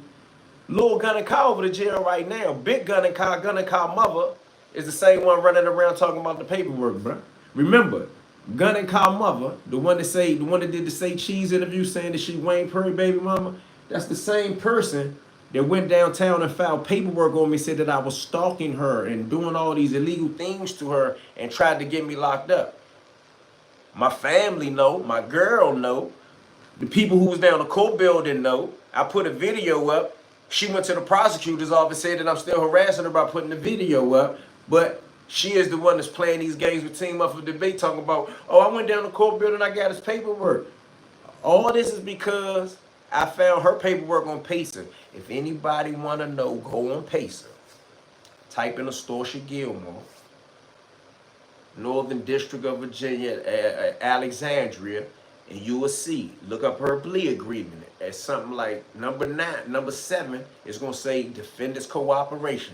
S1: Little Gun and Car over the jail right now. Big Gun and Car mother is the same one running around talking about the paperwork, bro. Remember, Gun and Car mother, the one that did the Say Cheese interview saying that she Wayne Perry baby mama, that's the same person that went downtown and filed paperwork on me, said that I was stalking her and doing all these illegal things to her and tried to get me locked up. My family know, my girl know, the people who was down the court building know. I put a video up. She went to the prosecutor's office, said that I'm still harassing her by putting the video up. But She is the one that's playing these games with Team Alpo debate, talking about, oh, I went down to court building, I got his paperwork. All this is because I found her paperwork on Pacer. If anybody want to know, go on Pacer. Type in Astoria Gilmore, Northern District of Virginia, Alexandria, and you will see. Look up her plea agreement. At something like number 7 is going to say defendant's cooperation.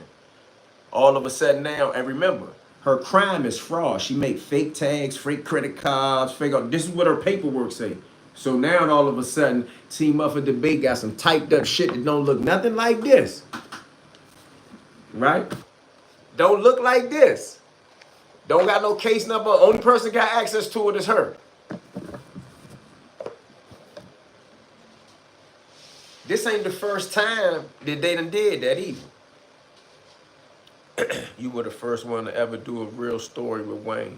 S1: All of a sudden now, and remember, her crime is fraud. She made fake tags, fake credit cards, fake. This is what her paperwork say. So now all of a sudden, Team Alpo debate got some typed up shit that don't look nothing like this. Right? Don't look like this. Don't got no case number. Only person got access to it is her. This ain't the first time that they done did that either. You were the first one to ever do a real story with Wayne.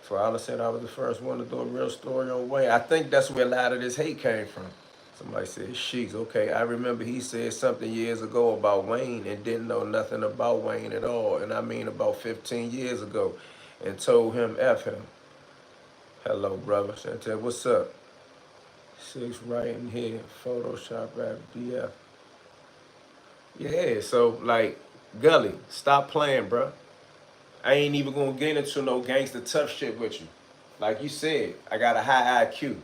S1: Fowler said I was the first one to do a real story on Wayne. I think that's where a lot of this hate came from. Somebody said, sheesh, okay, I remember he said something years ago about Wayne and didn't know nothing about Wayne at all. And I mean about 15 years ago. And told him F him. Hello, brother. Chantel, what's up? 6 right in here. Photoshop rap BF. Yeah, so like, Gully, stop playing, bro. I ain't even gonna get into no gangster tough shit with you. Like you said, I got a high IQ.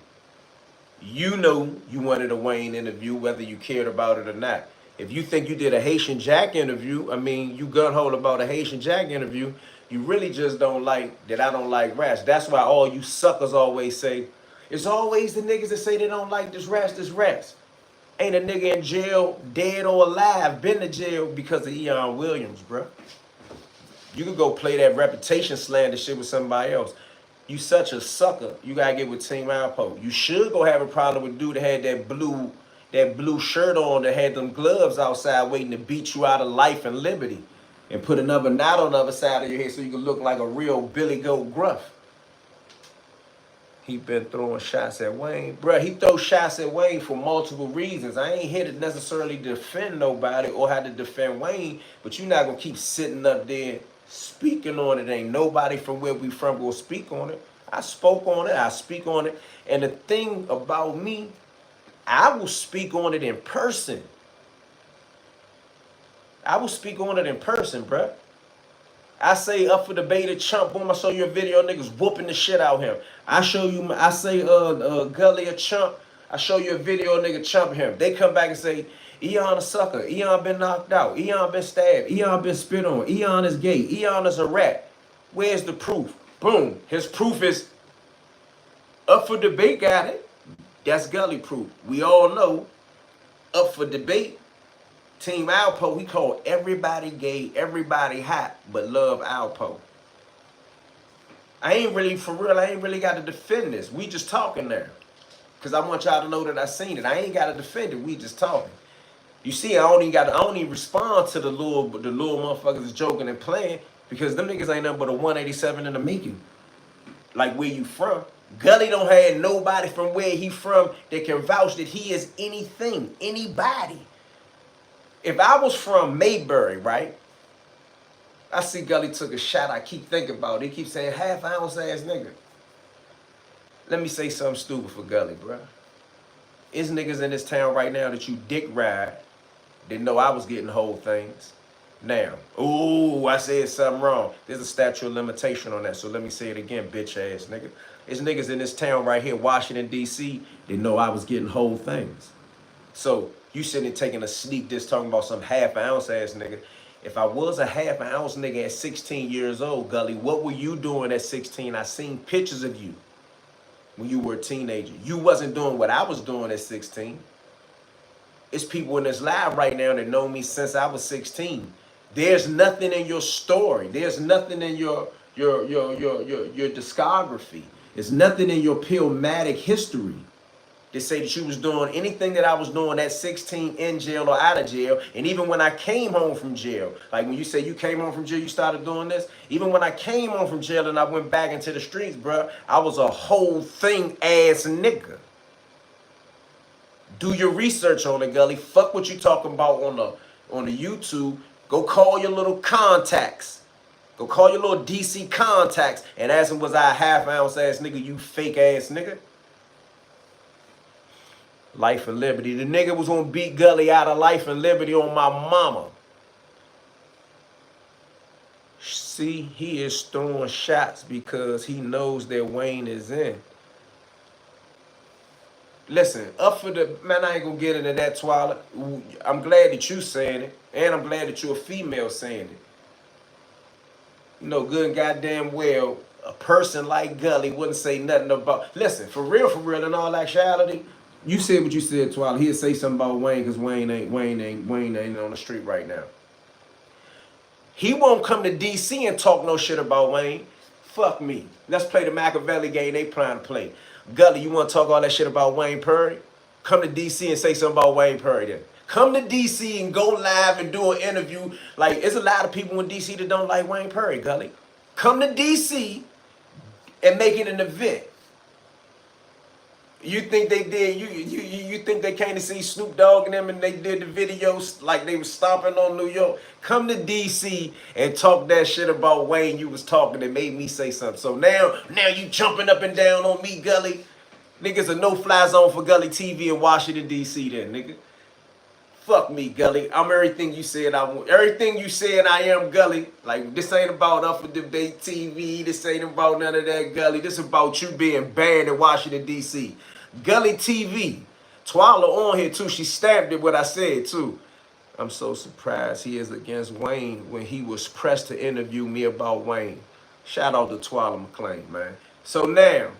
S1: You know you wanted a Wayne interview, whether you cared about it or not. If you think you did a Haitian Jack interview, I mean, you gun-hole about a Haitian Jack interview, you really just don't like that I don't like Rash. That's why all you suckers always say, it's always the niggas that say they don't like this Rash. Ain't a nigga in jail, dead or alive, been to jail because of Eon Williams, bro. You could go play that reputation slander shit with somebody else. You such a sucker. You gotta get with Team Alpo. You should go have a problem with dude that had that blue shirt on, that had them gloves outside waiting to beat you out of life and liberty, and put another knot on the other side of your head so you can look like a real Billy Goat Gruff. He been throwing shots at Wayne. Bruh, he throw shots at Wayne for multiple reasons. I ain't here to necessarily defend nobody or how to defend Wayne, but you're not gonna keep sitting up there speaking on it. Ain't nobody from where we from gonna speak on it. I spoke on it, I speak on it. And the thing about me, I will speak on it in person. I will speak on it in person, bruh. I say up for debate a chump, boom, I show you a video of niggas whooping the shit out of him. I say Gully a chump, I show you a video of nigga chump him. They come back and say, Eon a sucker, Eon been knocked out, Eon been stabbed, Eon been spit on, Eon is gay, Eon is a rat. Where's the proof? Boom, his proof is up for debate, got it. That's Gully proof. We all know up for debate. Team Alpo, we call everybody gay, everybody hot, but love Alpo. I ain't really got to defend this. We just talking there. Because I want y'all to know that I seen it. I ain't got to defend it. We just talking. You see, I don't even respond to the little motherfuckers that's joking and playing, because them niggas ain't nothing but a 187 in the making. Like, where you from? Gully don't have nobody from where he from that can vouch that he is anything, anybody. If I was from Mayberry, right? I see Gully took a shot. I keep thinking about it. He keeps saying half-ounce ass nigga. Let me say something stupid for Gully, bro. It's niggas in this town right now that you dick ride. Didn't know I was getting whole things. Now, ooh, I said something wrong. There's a statute of limitation on that, so let me say it again, bitch ass nigga. It's niggas in this town right here, Washington, D.C., didn't know I was getting whole things. So, you sitting there taking a sneak diss talking about some half-ounce ass nigga. If I was a half-ounce nigga at 16 years old, Gully, what were you doing at 16? I seen pictures of you when you were a teenager. You wasn't doing what I was doing at 16. It's people in this live right now that know me since I was 16. There's nothing in your story. There's nothing in your discography. There's nothing in your Pillmatic history to say that you was doing anything that I was doing at 16 in jail or out of jail. And even when I came home from jail, like when you say you came home from jail, you started doing this. Even when I came home from jail and I went back into the streets, bro, I was a whole thing ass nigga. Do your research on it, Gully. Fuck what you talking about on the on the YouTube, go call your little contacts. Go call your little DC contacts and ask them, was I a half-ounce ass nigga, you fake ass nigga? Life and Liberty. The nigga was gonna beat Gully out of Life and Liberty on my mama. See, he is throwing shots because he knows that Wayne is in. Listen, up for the, man, I ain't gonna get into that, Twilight. I'm glad that you saying it, and I'm glad that you're a female saying it. You know, good and goddamn well, a person like Gully wouldn't say nothing about, listen, for real, in all actuality, you said what you said, Twilight. He'd say something about Wayne because Wayne ain't on the street right now. He won't come to DC and talk no shit about Wayne. Fuck me. Let's play the Machiavelli game they trying to play. Gully, you want to talk all that shit about Wayne Perry? Come to DC and say something about Wayne Perry then. Come to DC and go live and do an interview. Like, there's a lot of people in DC that don't like Wayne Perry, Gully. Come to DC and make it an event. You think they did, you think they came to see Snoop Dogg and them and they did the videos like they was stomping on New York? Come to DC and talk that shit about Wayne you was talking that made me say something. So now you jumping up and down on me, Gully. Niggas a no-fly zone for Gully TV in Washington, DC then, nigga. Fuck me, Gully. I'm everything you said I want. Everything you said I am, Gully. Like, this ain't about Up for Debate TV. This ain't about none of that, Gully. This about you being banned in Washington, D.C. Gully TV. Twala on here, too. She stamped it what I said, too. I'm so surprised he is against Wayne when he was pressed to interview me about Wayne. Shout out to Twala McClain, man. So now,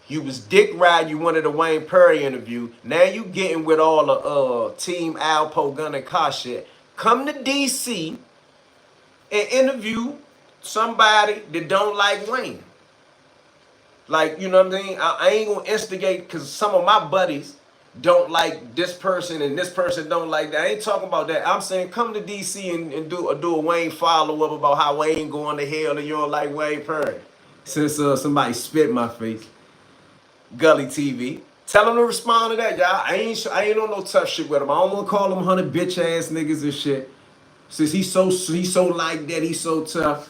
S1: you was dick riding, you wanted a Wayne Perry interview. Now you getting with all the Team Alpo gun and car shit. Come to DC and interview somebody that don't like Wayne. Like, you know what I mean? I ain't gonna instigate because some of my buddies don't like this person and this person don't like that. I ain't talking about that. I'm saying come to DC and do a Wayne follow-up about how Wayne going to hell and you don't like Wayne Perry. Since somebody spit in my face. Gully TV. Tell them to respond to that, y'all. I ain't on no tough shit with him. I don't want to call them 100 bitch ass niggas and shit. Since he's so like that, he's so tough.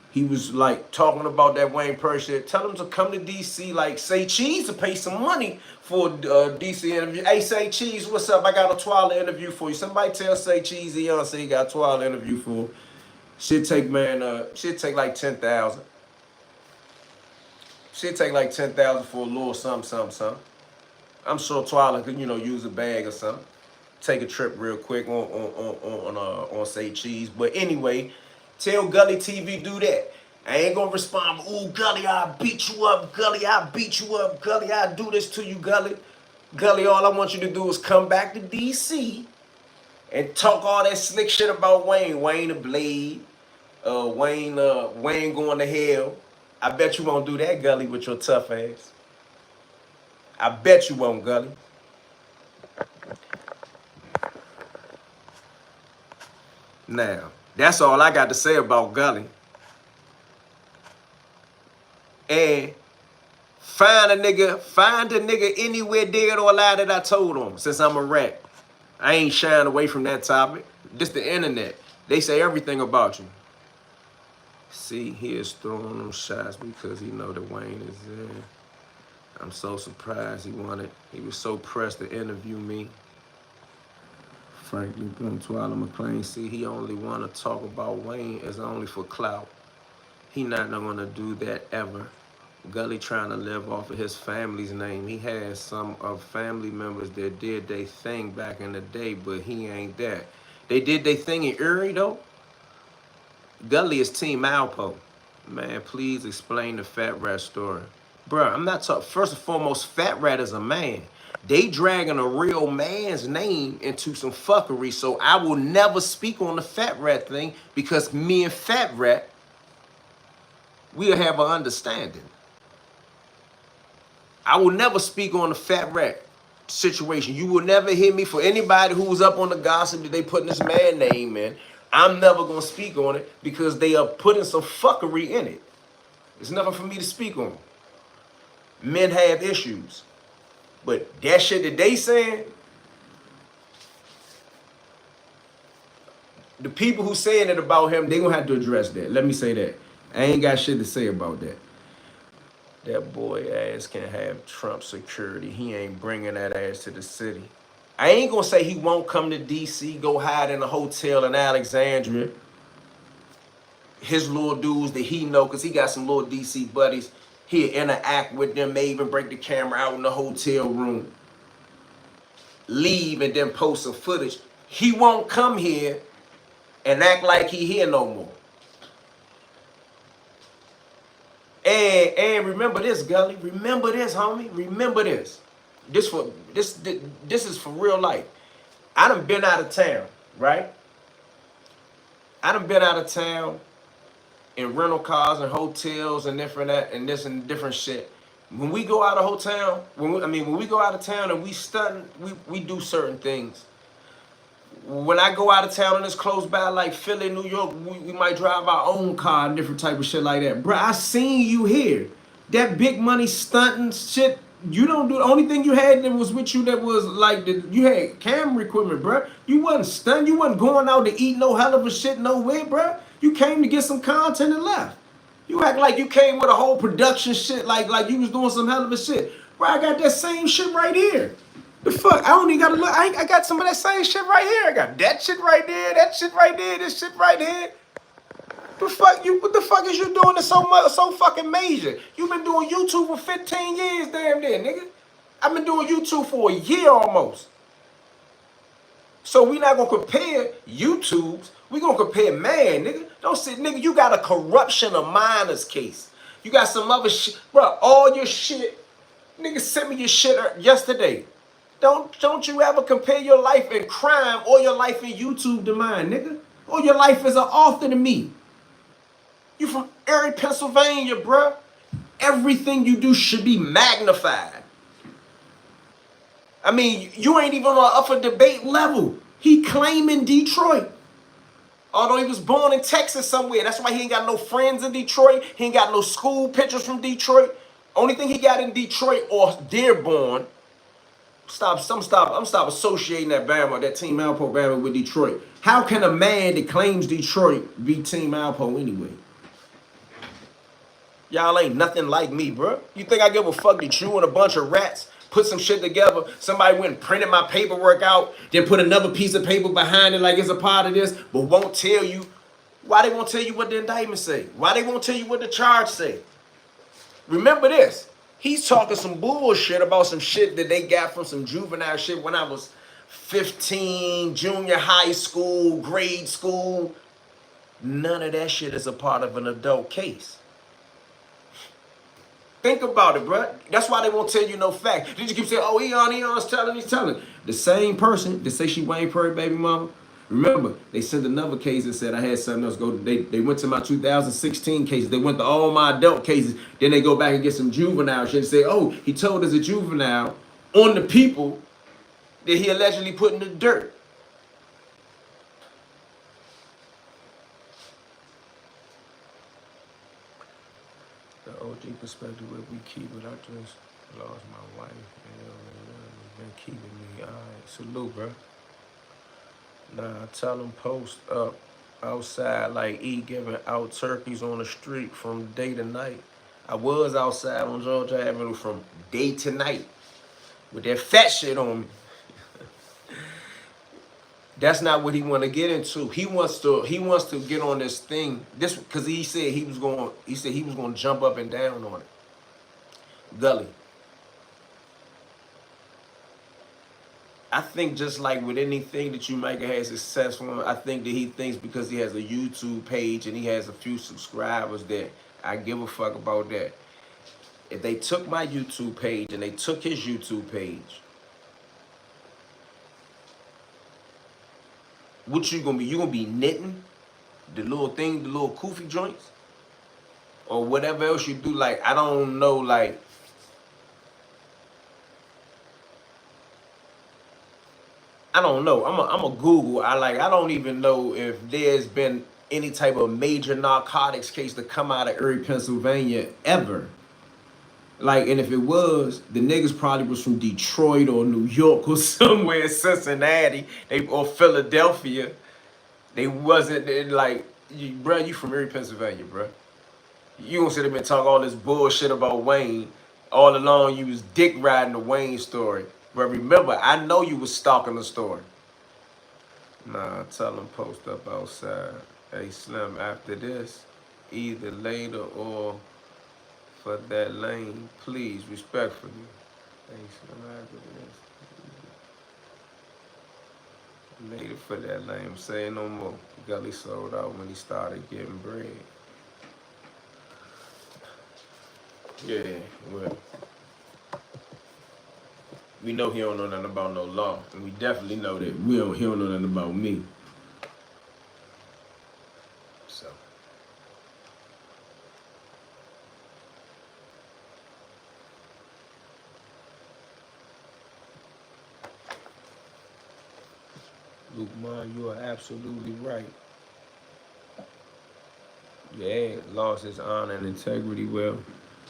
S1: He was like talking about that Wayne Perry shit. Tell him to come to DC, like Say Cheese to pay some money for a DC interview. Hey, Say Cheese, what's up? I got a Twala interview for you. Somebody tell Say Cheese he got a Twala interview for. Shit take like 10,000. Shit take like 10,000 for a little something. I'm sure Twila could, use a bag or something. Take a trip real quick on Say Cheese. But anyway, tell Gully TV do that. I ain't gonna respond. Ooh, Gully, I'll beat you up. Gully, I'll beat you up. Gully, I'll do this to you, Gully. Gully, all I want you to do is come back to DC and talk all that slick shit about Wayne. Wayne the Blade. Wayne going to hell. I bet you won't do that, Gully, with your tough ass. I bet you won't, Gully. Now, that's all I got to say about Gully. And find a nigga anywhere dead or alive that I told on, since I'm a rat. I ain't shying away from that topic. This the internet. They say everything about you. See, he is throwing them shots because he know that Wayne is in. I'm so surprised he was so pressed to interview me. Frankly, Twala McClain, see, he only want to talk about Wayne as only for clout. He not gonna do that ever. Gully trying to live off of his family's name. He has some of family members that did their thing back in the day, but he ain't that. They did their thing in Erie, though. Gully is Team Alpo. Man, please explain the Fat Rat story. Bruh, I'm not talking. First and foremost, Fat Rat is a man. They dragging a real man's name into some fuckery, so I will never speak on the Fat Rat thing because me and Fat Rat, we'll have an understanding. I will never speak on the Fat Rat situation. You will never hear me for anybody who was up on the gossip that they putting this man name in. I'm never going to speak on it because they are putting some fuckery in it. It's nothing for me to speak on. Men have issues. But that shit that they saying, the people who saying it about him, they gonna have to address that. Let me say that. I ain't got shit to say about that. That boy ass can have Trump security. He ain't bringing that ass to the city. I ain't gonna say he won't come to DC, go hide in a hotel in Alexandria. His little dudes that he know, cause he got some little DC buddies. He'll interact with them, may even break the camera out in the hotel room. Leave and then post some footage. He won't come here and act like he here no more. And remember this, Gully. Remember this, homie. Remember this. This is for real life. I done been out of town, right? I done been out of town in rental cars and hotels and different that and this and different shit. When we go out of hotel, when we go out of town and we stunt, we do certain things. When I go out of town and it's close by, like Philly, New York, we might drive our own car and different type of shit like that. Bruh, I seen you here. That big money stunting shit, you don't do. The only thing you had that was with you that was like, you had camera equipment, bruh. You wasn't stunting. You wasn't going out to eat no hell of a shit nowhere, bruh. You came to get some content and left. You act like you came with a whole production shit, like you was doing some hell of a shit. Bruh, I got that same shit right here. The fuck? I don't even gotta look. I got some of that same shit right here. I got that shit right there, that shit right there, this shit right here. The fuck you? What the fuck is you doing that's so fucking major? You've been doing YouTube for 15 years, damn near, nigga. I've been doing YouTube for a year almost. So we not gonna compare YouTubes. We gonna compare man, nigga. Don't say, nigga, you got a corruption of minors case. You got some other shit, bro. All your shit, nigga, sent me your shit yesterday. Don't you ever compare your life in crime or your life in YouTube to mine, nigga. Or your life as an author to me. You from Erie, Pennsylvania, bruh. Everything you do should be magnified. I mean, you ain't even on upper debate level. He claiming Detroit. Although he was born in Texas somewhere. That's why he ain't got no friends in Detroit. He ain't got no school pictures from Detroit. Only thing he got in Detroit or Dearborn. I'm stop associating that Bama, that Team Alpo Bama with Detroit. How can a man that claims Detroit be Team Alpo anyway? Y'all ain't nothing like me, bro. You think I give a fuck that you and a bunch of rats put some shit together? Somebody went and printed my paperwork out, then put another piece of paper behind it like it's a part of this, but won't tell you. Why they won't tell you what the indictment say? Why they won't tell you what the charge say? Remember this. He's talking some bullshit about some shit that they got from some juvenile shit when I was 15, junior high school, grade school. None of that shit is a part of an adult case. Think about it, bro. That's why they won't tell you no fact. Did you keep saying, oh, Eon's telling. The same person that say she Wayne Prairie baby mama. Remember, they sent another case and said I had something else go. They went to my 2016 cases. They went to all my adult cases. Then they go back and get some juvenile shit and say, oh, he told us a juvenile on the people that he allegedly put in the dirt. The OG perspective where we keep it. I just lost my wife. Been keeping me. All right, salute, bro. Nah, tell them post up outside like E giving out turkeys on the street from day to night. I was outside on Georgia Avenue from day to night with that fat shit on me. That's not what he want to get into. He wants to get on this thing. This because he said he was going to jump up and down on it. Gully. I think just like with anything that you might have success from, I think that he thinks because he has a YouTube page and he has a few subscribers that I give a fuck about that. If they took my YouTube page and they took his YouTube page, what you gonna be? You gonna be knitting the little thing, the little koofy joints, or whatever else you do? Like I don't know, like. I don't know. I'm a Google. I don't even know if there's been any type of major narcotics case to come out of Erie, Pennsylvania ever. Like, and if it was, the niggas probably was from Detroit or New York or somewhere in Cincinnati or Philadelphia. They wasn't like, bruh, you from Erie, Pennsylvania, bruh. You gonna sit up and talk all this bullshit about Wayne. All along you was dick riding the Wayne story. But remember, I know you was stalking the story. Nah, tell them post up outside. Hey Slim, after this, either later or for that lane, please, respectfully. Hey Slim, after this. Later for that lane, say no more. Gully sold out when he started getting bread. Yeah, well, we know he don't know nothing about no law, and we definitely know that he don't know nothing about me. So, Luke, man, you are absolutely right. Yeah, lost his honor and integrity. Well,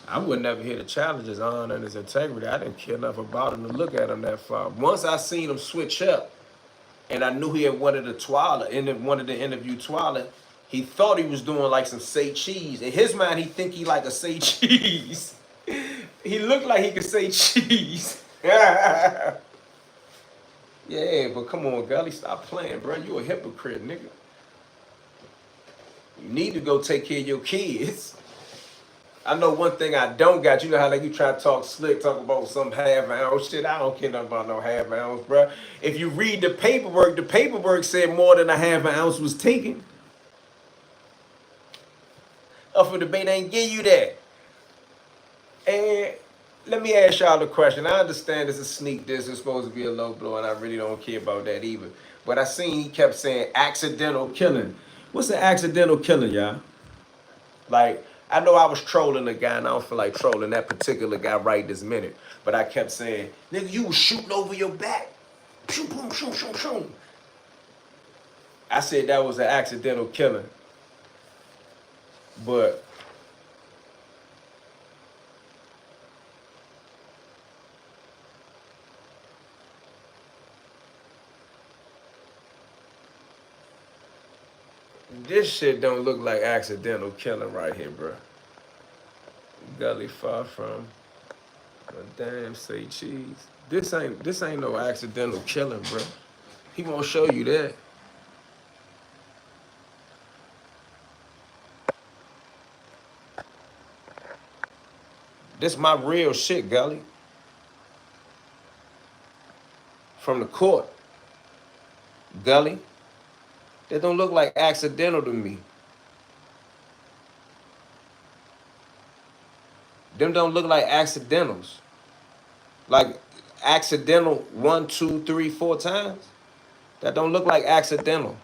S1: I would never hear to challenge his honor and his integrity. I didn't care enough about him to look at him that far. Once I seen him switch up, and I knew he had wanted to interview Twila, he thought he was doing like some say cheese. In his mind, he think he like a say cheese. He looked like he could say cheese. Yeah, but come on, Gully, stop playing, bro. You a hypocrite, nigga. You need to go take care of your kids. I know one thing I don't got. You know how like you try to talk slick, talk about some half-ounce shit. I don't care nothing about no half-ounce, bro. If you read the paperwork said more than a half-ounce was taken. Up for debate, ain't give you that. And let me ask y'all a question. I understand this is sneak diss. It's supposed to be a low blow, and I really don't care about that either. But I seen he kept saying accidental killing. What's an accidental killing, y'all? Like, I know I was trolling the guy, and I don't feel like trolling that particular guy right this minute. But I kept saying, nigga, you was shooting over your back. Pew, boom, shoo, shoo, shoo. I said that was an accidental killing. But this shit don't look like accidental killing right here, bro. Gully far from a damn say cheese. This ain't no accidental killing, bro. He won't show you that. This my real shit, Gully. From the court. Gully. That don't look like accidental to me. Them don't look like accidentals. Like accidental 1, 2, 3, 4 times. That don't look like accidental.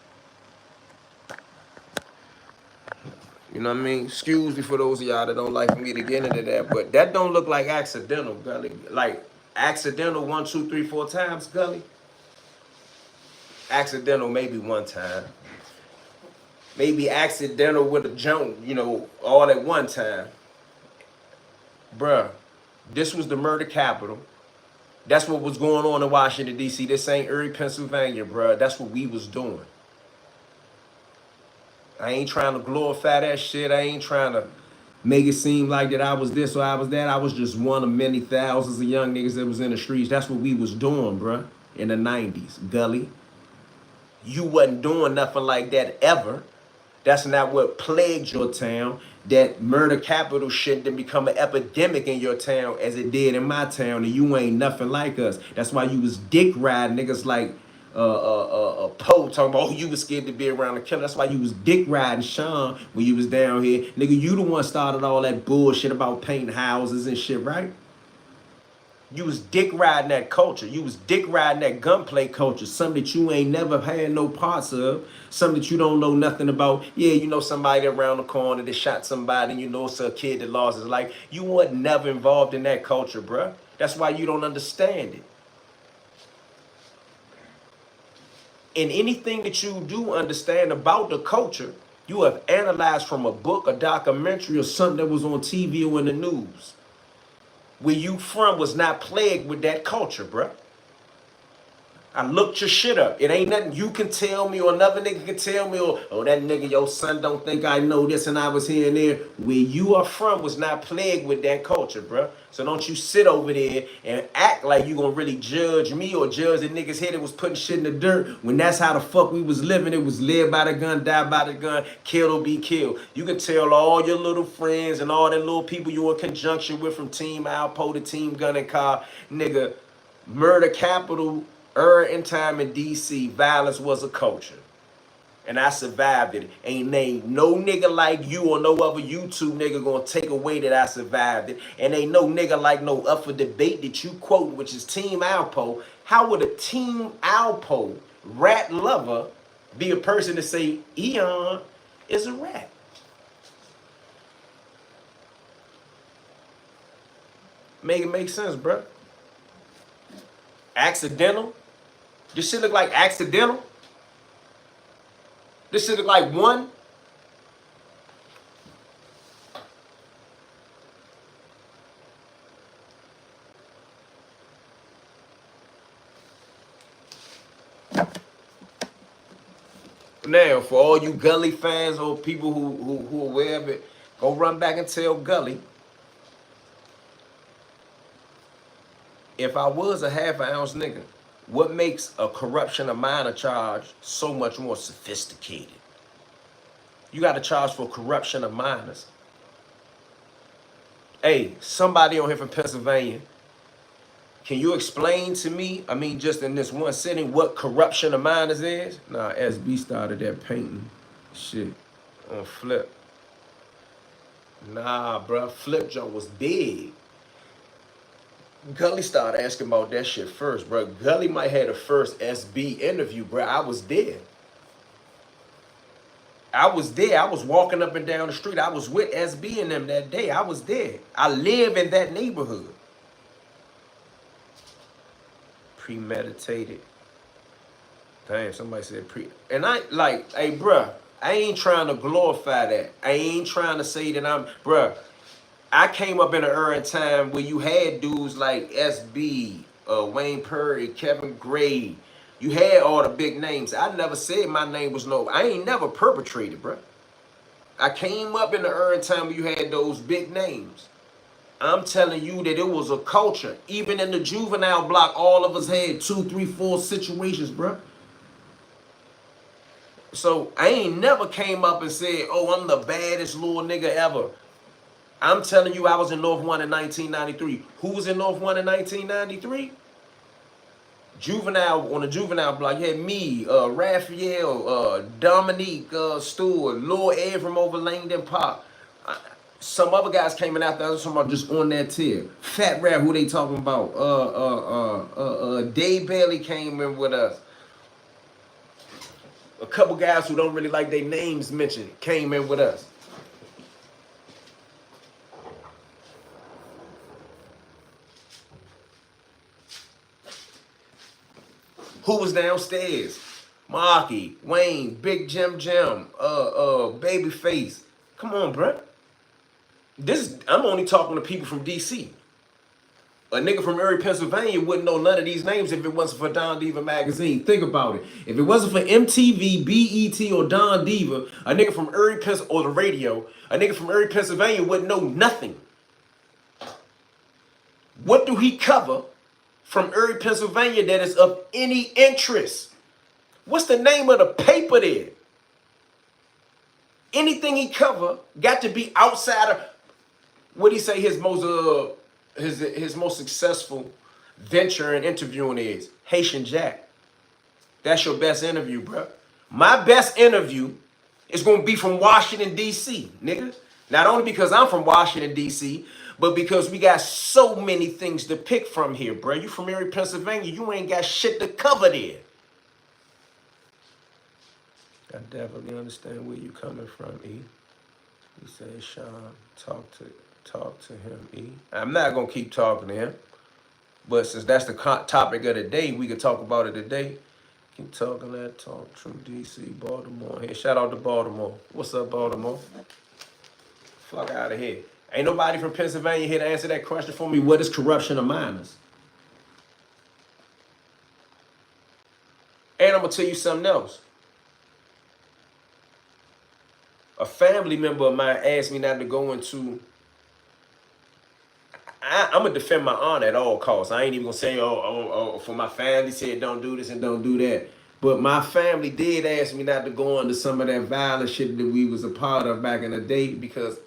S1: You know what I mean? Excuse me for those of y'all that don't like me to get into that, but that don't look like accidental, Gully. Like accidental 1, 2, 3, 4 times, Gully. Accidental maybe 1 time. Maybe accidental with a jump, you know, all at 1 time. Bruh, this was the murder capital. That's what was going on in Washington, D.C. This ain't Erie, Pennsylvania, bruh. That's what we was doing. I ain't trying to glorify that shit. I ain't trying to make it seem like that I was this or I was that. I was just one of many thousands of young niggas that was in the streets. That's what we was doing, bruh, in the 90s. Gully. You wasn't doing nothing like that ever. That's not what plagued your town. That murder capital shit didn't become an epidemic in your town as it did in my town, and you ain't nothing like us. That's why you was dick riding niggas like Poe talking about, oh, you was scared to be around the killer. That's why you was dick riding Sean when you was down here. Nigga, you the one started all that bullshit about painting houses and shit, right? You was dick riding that culture. You was dick riding that gunplay culture. Something that you ain't never had no parts of. Something that you don't know nothing about. Yeah, you know somebody around the corner that shot somebody. And you know it's a kid that lost his life. You weren't never involved in that culture, bruh. That's why you don't understand it. And anything that you do understand about the culture, you have analyzed from a book, a documentary, or something that was on TV or in the news. Where you from was not plagued with that culture, bruh. I looked your shit up. It ain't nothing you can tell me or another nigga can tell me or, oh, that nigga, your son don't think I know this and I was here and there. Where you are from was not plagued with that culture, bro. So don't you sit over there and act like you gonna really judge me or judge the niggas here that was putting shit in the dirt when that's how the fuck we was living. It was live by the gun, die by the gun, kill or be killed. You can tell all your little friends and all the little people you in conjunction with from Team Alpo to Team Gun and Car, nigga, murder capital. In time in DC, violence was a culture. And I survived it. Ain't named no nigga like you or no other YouTube nigga gonna take away that I survived it. And ain't no nigga like no up for debate that you quote, which is Team Alpo. How would a Team Alpo rat lover be a person to say Eon is a rat? Make it make sense, bro. Accidental? This shit look like accidental? This shit look like one? Now, for all you Gully fans or people who are aware of it, go run back and tell Gully, if I was a half-ounce nigga, what makes a corruption of minor charge so much more sophisticated? You got to charge for corruption of minors. Hey, somebody on here from Pennsylvania, can you explain to me, I mean, just in this one sitting, what corruption of minors is? Nah, SB started that painting shit on Flip. Nah, bruh, Flip Joe was big. Gully started asking about that shit first, bro. Gully might have the first SB interview, bro. I was there. I was there. I was walking up and down the street. I was with SB and them that day. I was there. I live in that neighborhood. Premeditated. Damn, somebody said and I like, hey, bruh, I ain't trying to glorify that. I ain't trying to say that I'm, bruh. I came up in an era and time where you had dudes like SB, Wayne Perry, Kevin Gray. You had all the big names. I never said my name was no. I ain't never perpetrated, bro. I came up in the era and time where you had those big names. I'm telling you that it was a culture. Even in the juvenile block, all of us had 2, 3, 4 situations, bro. So I ain't never came up and said, oh, I'm the baddest little nigga ever. I'm telling you, I was in North 1 in 1993. Who was in North 1 in 1993? Juvenile, on the juvenile block, you had me, Raphael, Dominique Stewart, Lil Ed from over Langdon Park. Some other guys came in after us, talking about just on that tier. Fat Rap, who they talking about? Dave Bailey came in with us. A couple guys who don't really like their names mentioned came in with us. Who was downstairs? Marky, Wayne, Big Jim, Babyface. Come on, bruh. I'm only talking to people from DC. A nigga from Erie, Pennsylvania wouldn't know none of these names if it wasn't for Don Diva magazine. Think about it. If it wasn't for MTV, BET, or Don Diva, a nigga from Erie, Pennsylvania, or the radio, a nigga from Erie, Pennsylvania wouldn't know nothing. What do he cover from Erie, Pennsylvania that is of any interest? What's the name of the paper there? Anything he cover got to be outside of, what he say his most successful venture in interviewing is? Haitian Jack. That's your best interview, bro. My best interview is gonna be from Washington, D.C., nigga. Not only because I'm from Washington, D.C., but because we got so many things to pick from here, bro. You from Erie, Pennsylvania, you ain't got shit to cover there. I definitely understand where you coming from, E. He said, Sean, talk to him, E. I'm not gonna keep talking to him, but since that's the topic of the day, we can talk about it today. Keep talking that talk, True DC, Baltimore. Hey, shout out to Baltimore. What's up, Baltimore? Fuck out of here. Ain't nobody from Pennsylvania here to answer that question for me. What is corruption of minors? I'm gonna tell you something else. A family member of mine asked me not to go into. I'm gonna defend my honor at all costs. I ain't even gonna say, for my family said don't do this and don't do that. But my family did ask me not to go into some of that violent shit that we was a part of back in the day, because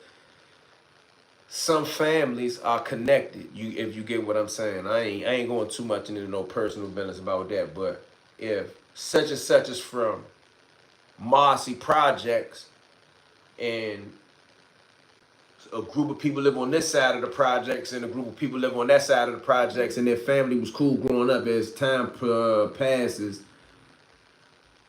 S1: some families are connected. If you get what I'm saying. I ain't going too much into no personal business about that. But if such and such is from Marcy Projects, and a group of people live on this side of the projects and a group of people live on that side of the projects, and their family was cool growing up, as time passes,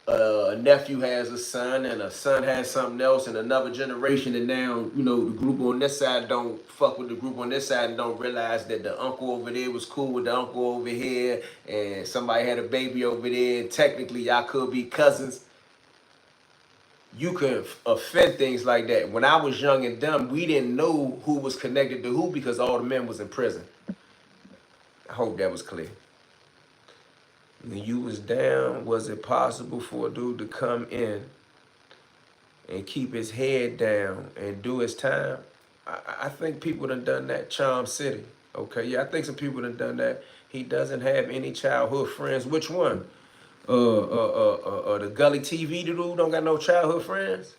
S1: a nephew has a son and a son has something else and another generation, and now, you know, the group on this side don't fuck with the group on this side and don't realize that the uncle over there was cool with the uncle over here, and somebody had a baby over there, and technically y'all could be cousins. You can offend things like that. When I was young and dumb, we didn't know who was connected to who because all the men was in prison. I hope that was clear. When you was down, was it possible for a dude to come in and keep his head down and do his time? I think people done that. Charm City. Okay, yeah, I think some people done that. He doesn't have any childhood friends. Which one? The Gully TV dude don't got no childhood friends.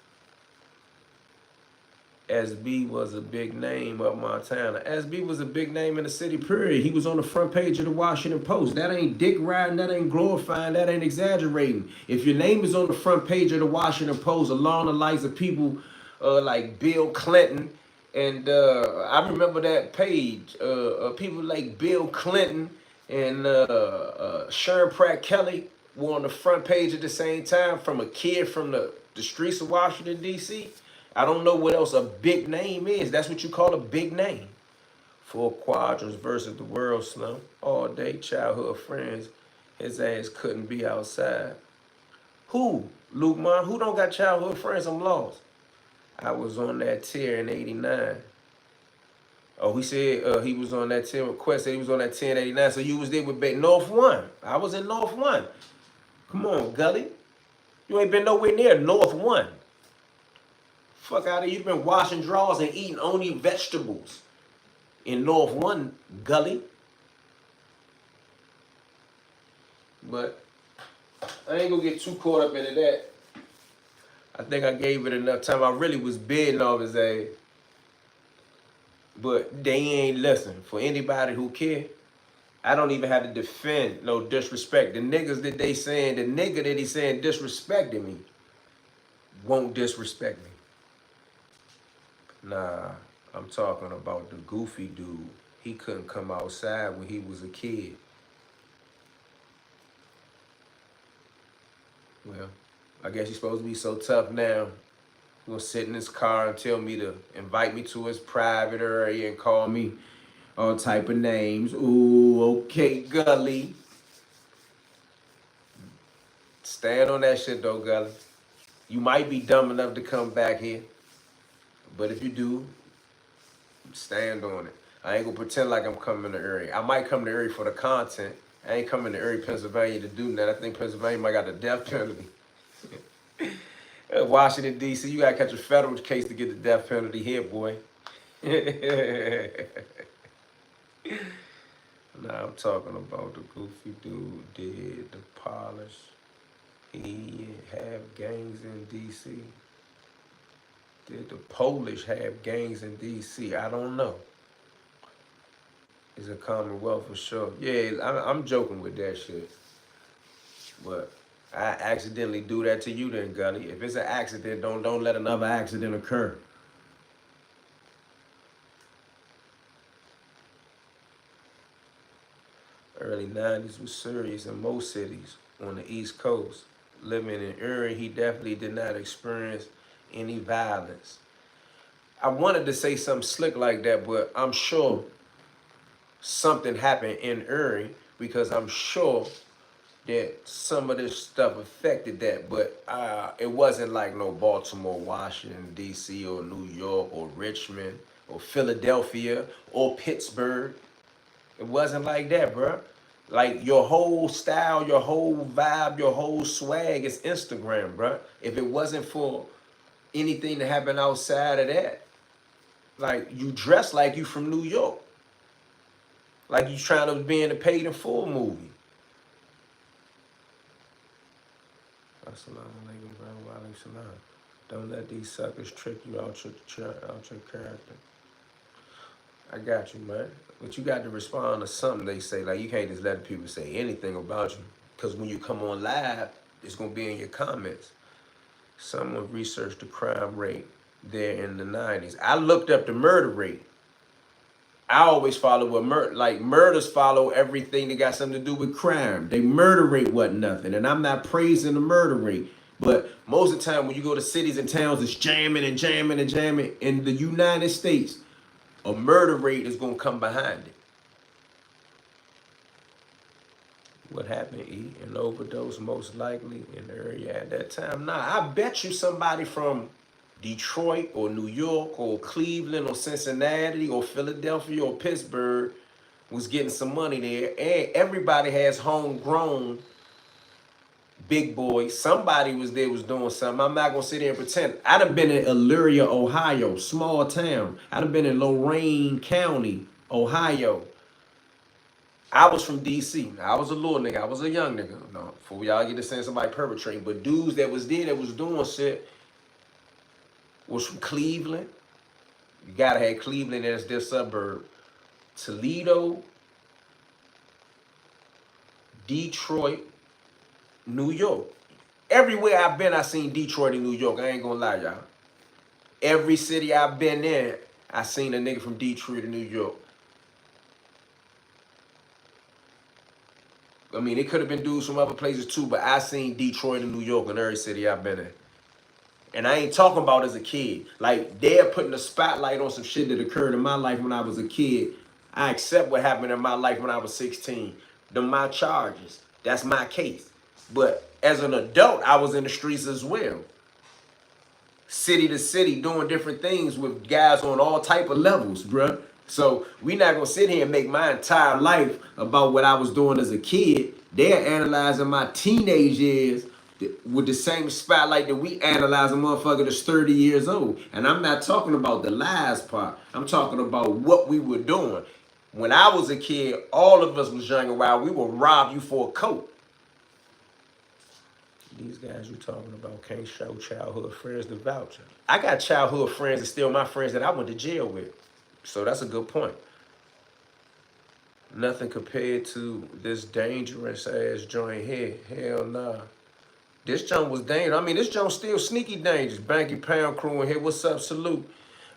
S1: SB was a big name of Montana. SB was a big name in the city, period. He was on the front page of the Washington Post. That ain't dick riding, that ain't glorifying, that ain't exaggerating. If your name is on the front page of the Washington Post along the lines of people like Bill Clinton, and I remember that page, people like Bill Clinton and Sharon Pratt Kelly were on the front page at the same time, from a kid from the streets of Washington, D.C. I don't know what else a big name is. That's what you call a big name. 4 quadrants versus the world slum. All day childhood friends. His ass couldn't be outside. Who? Luke Mon? Who don't got childhood friends? I'm lost. I was on that tier in 89. Oh, he said he was on that 10 request. Said he was on that 1089. So you was there with North 1. I was in North 1. Come on, Gully. You ain't been nowhere near North 1. Fuck out of here. You've been washing drawers and eating only vegetables in North 1, Gully. But I ain't gonna get too caught up into that. I think I gave it enough time. I really was bidding off his ass. But they ain't listen. For anybody who care, I don't even have to defend no disrespect. The niggas that they saying, the nigga that he saying disrespecting me, won't disrespect me. Nah, I'm talking about the goofy dude. He couldn't come outside when he was a kid. Well, I guess he's supposed to be so tough now. He's gonna sit in his car and tell me to invite me to his private area and call me all type of names. Ooh, okay, Gully. Stand on that shit though, Gully. You might be dumb enough to come back here, but if you do, stand on it. I ain't gonna pretend like I'm coming to Erie. I might come to Erie for the content. I ain't coming to Erie, Pennsylvania to do that. I think Pennsylvania might got the death penalty. Washington, D.C., you gotta catch a federal case to get the death penalty here, boy. Nah, I'm talking about the goofy dude did the polish. He have gangs in D.C. Did the Polish have gangs in D.C.? I don't know. It's a Commonwealth for sure. Yeah, I'm joking with that shit. But I accidentally do that to you then, Gully. If it's an accident, don't let another accident occur. Early 90s was serious in most cities on the East Coast. Living in Erie, he definitely did not experience any violence. I wanted to say something slick like that, but I'm sure something happened in Erie, because I'm sure that some of this stuff affected that, but it wasn't like no Baltimore, Washington, D.C., or New York, or Richmond, or Philadelphia, or Pittsburgh. It wasn't like that, bro. Like your whole style, your whole vibe, your whole swag is Instagram, bruh. If it wasn't for anything that happened outside of that, like you dress like you from New York. Like you trying to be in a Paid in Full movie. Assalamu alaikum, brother. Wa alaikum salam. Don't let these suckers trick you out your character. I got you, man. But you got to respond to something they say. Like, you can't just let people say anything about you. Because when you come on live, it's going to be in your comments. Someone researched the crime rate there in the 90s. I looked up the murder rate. I always follow what murders follow everything that got something to do with crime. They murder rate wasn't nothing. And I'm not praising the murder rate. But most of the time when you go to cities and towns, it's jamming and jamming and jamming. In the United States, a murder rate is going to come behind it. What happened, E? An overdose, most likely in the area at that time. Nah, I bet you somebody from Detroit or New York or Cleveland or Cincinnati or Philadelphia or Pittsburgh was getting some money there. And everybody has homegrown big boys. Somebody was there, was doing something. I'm not going to sit there and pretend. I done been in Elyria, Ohio, small town. I done been in Lorain County, Ohio. I was from DC. I was a little nigga. I was a young nigga. No, before y'all get to saying somebody perpetrating. But dudes that was there that was doing shit was from Cleveland. You gotta have Cleveland as their suburb. Toledo, Detroit, New York. Everywhere I've been, I seen Detroit and New York. I ain't gonna lie, y'all. Every city I've been in, I seen a nigga from Detroit and New York. I mean, it could have been dudes from other places too, but I seen Detroit and New York in every city I've been in. And I ain't talking about as a kid. Like, they're putting a spotlight on some shit that occurred in my life when I was a kid. I accept what happened in my life when I was 16. Them my charges. That's my case. But as an adult, I was in the streets as well. City to city, doing different things with guys on all type of levels, bruh. So we not gonna sit here and make my entire life about what I was doing as a kid. They're analyzing my teenage years with the same spotlight that we analyze a motherfucker that's 30 years old. And I'm not talking about the lies part. I'm talking about what we were doing. When I was a kid, all of us was young and wild. We would rob you for a coat. These guys you talking about can't show childhood friends the voucher. I got childhood friends that still my friends that I went to jail with. So that's a good point. Nothing compared to this dangerous ass joint here. Hell nah. This joint was dangerous. I mean, this joint still sneaky dangerous. Banky Pound crew in here. What's up? Salute.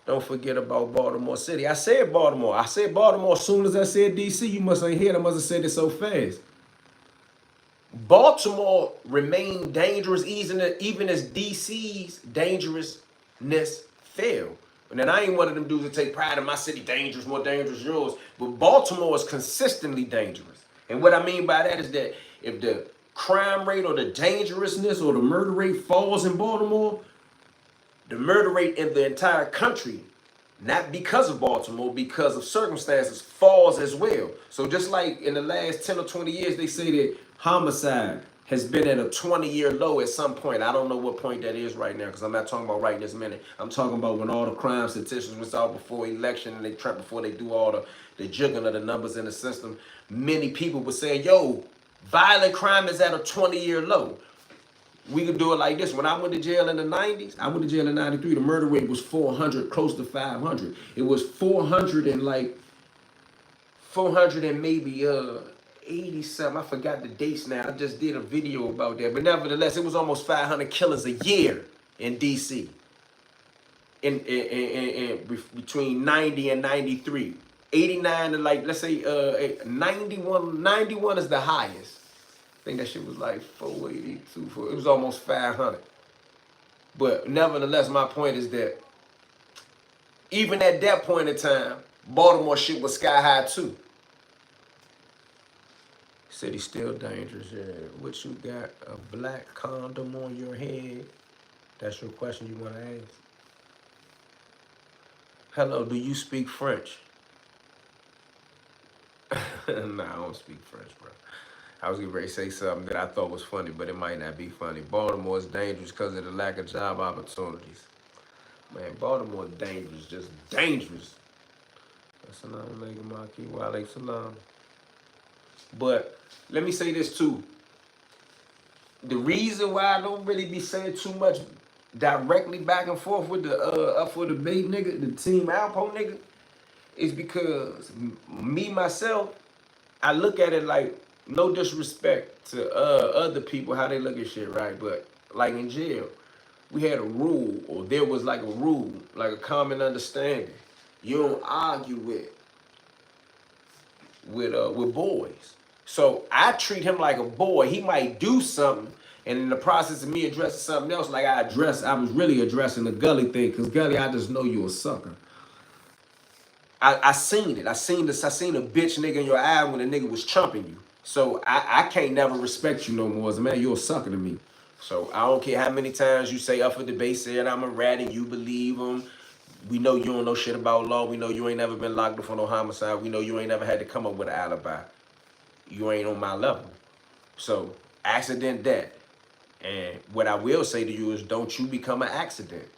S1: Don't forget about Baltimore City. I said Baltimore. I said Baltimore as soon as I said DC. You must ain't hear it. I must have said it so fast. Baltimore remained dangerous even as DC's dangerousness fell. And then I ain't one of them dudes that take pride in my city, dangerous, more dangerous yours. But Baltimore is consistently dangerous. And what I mean by that is that if the crime rate or the dangerousness or the murder rate falls in Baltimore, the murder rate in the entire country, not because of Baltimore, because of circumstances, falls as well. So just like in the last 10 or 20 years, they say that homicide has been at a 20-year low at some point. I don't know what point that is right now because I'm not talking about right this minute. I'm talking about when all the crime statistics was out before election and before they do all the jiggling of the numbers in the system. Many people were saying, yo, violent crime is at a 20-year low. We could do it like this. When I went to jail in the 90s, I went to jail in 93, the murder rate was 400, close to 500. It was 400 and maybe 87. I forgot the dates now. I just did a video about that. But nevertheless, it was almost 500 killings a year in DC. In between 90 and 93. 89 to let's say 91 is the highest. I think that shit was like 482. It was almost 500. But nevertheless, my point is that even at that point in time, Baltimore shit was sky high too. City still dangerous. Yeah. What you got? A black condom on your head? That's your question you want to ask. Hello, do you speak French? Nah, I don't speak French, bro. I was getting ready to say something that I thought was funny, but it might not be funny. Baltimore is dangerous because of the lack of job opportunities. Man, Baltimore is dangerous, just dangerous. Assalamu alaikum, Maki. Wa alaikum salam. But let me say this too. The reason why I don't really be saying too much directly back and forth with the up for debate nigga, the Team Alpo nigga, is because me myself, I look at it like no disrespect to other people how they look at shit, right? But like in jail, we had a rule, or there was like a rule, like a common understanding. You don't argue with boys. So I treat him like a boy. He might do something, and in the process of me addressing something else, like I was really addressing the Gully thing, because Gully, I just know you a sucker. I seen it. I seen a bitch nigga in your eye when a nigga was chumping you. So I can't never respect you no more. As a man, you're a sucker to me. So I don't care how many times you say up for debate said I'm a rat and you believe him. We know you don't know shit about law. We know you ain't never been locked up for no homicide. We know you ain't never had to come up with an alibi. You ain't on my level. So accident that. And what I will say to you is don't you become an accident.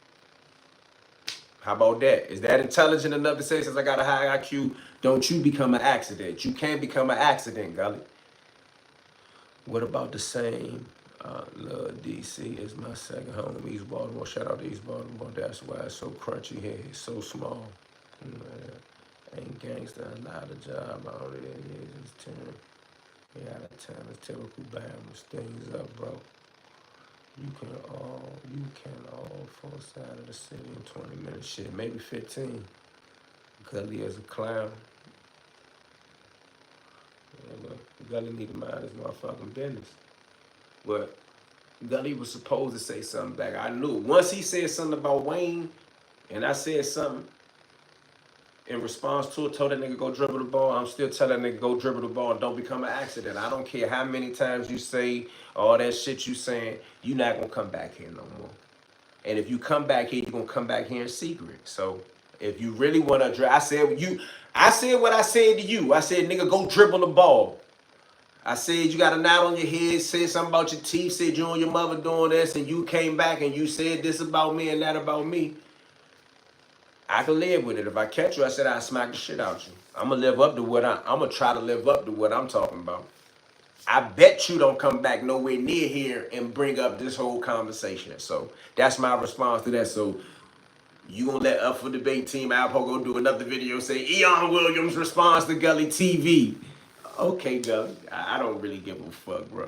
S1: How about that? Is that intelligent enough to say since I got a high IQ, don't you become an accident? You can't become an accident, Gully. What about the same? Lil DC is my second home. East Baltimore. Shout out to East Baltimore. That's why it's so crunchy here. It's so small. Ain't gangster, not a job. I don't really just turn. Yeah, out of town. It's typical Bama's things up, bro. You can all force out of the city in 20 minutes. Shit, maybe 15. Gully as a clown. Yeah, but Gully need to mind his motherfucking business. But Gully was supposed to say something back. I knew. Once he said something about Wayne, and I said something in response to it, told that nigga go dribble the ball. I'm still telling that nigga go dribble the ball and don't become an accident. I don't care how many times you say all that shit you saying, you not gonna come back here no more. And if you come back here, you're gonna come back here in secret. So if you really wanna I said what I said to you. I said, nigga, go dribble the ball. I said you got a knot on your head, said something about your teeth, said you and your mother doing this, and you came back and you said this about me and that about me. I can live with it. If I catch you, I said I'll smack the shit out you. I'm gonna live up to what I'm gonna try to live up to what I'm talking about. I bet you don't come back nowhere near here and bring up this whole conversation. So that's my response to that. So you gonna let Up for Debate Team Alpo go do another video say Eon Williams responds to Gully TV. Okay, Gully. I don't really give a fuck, bro.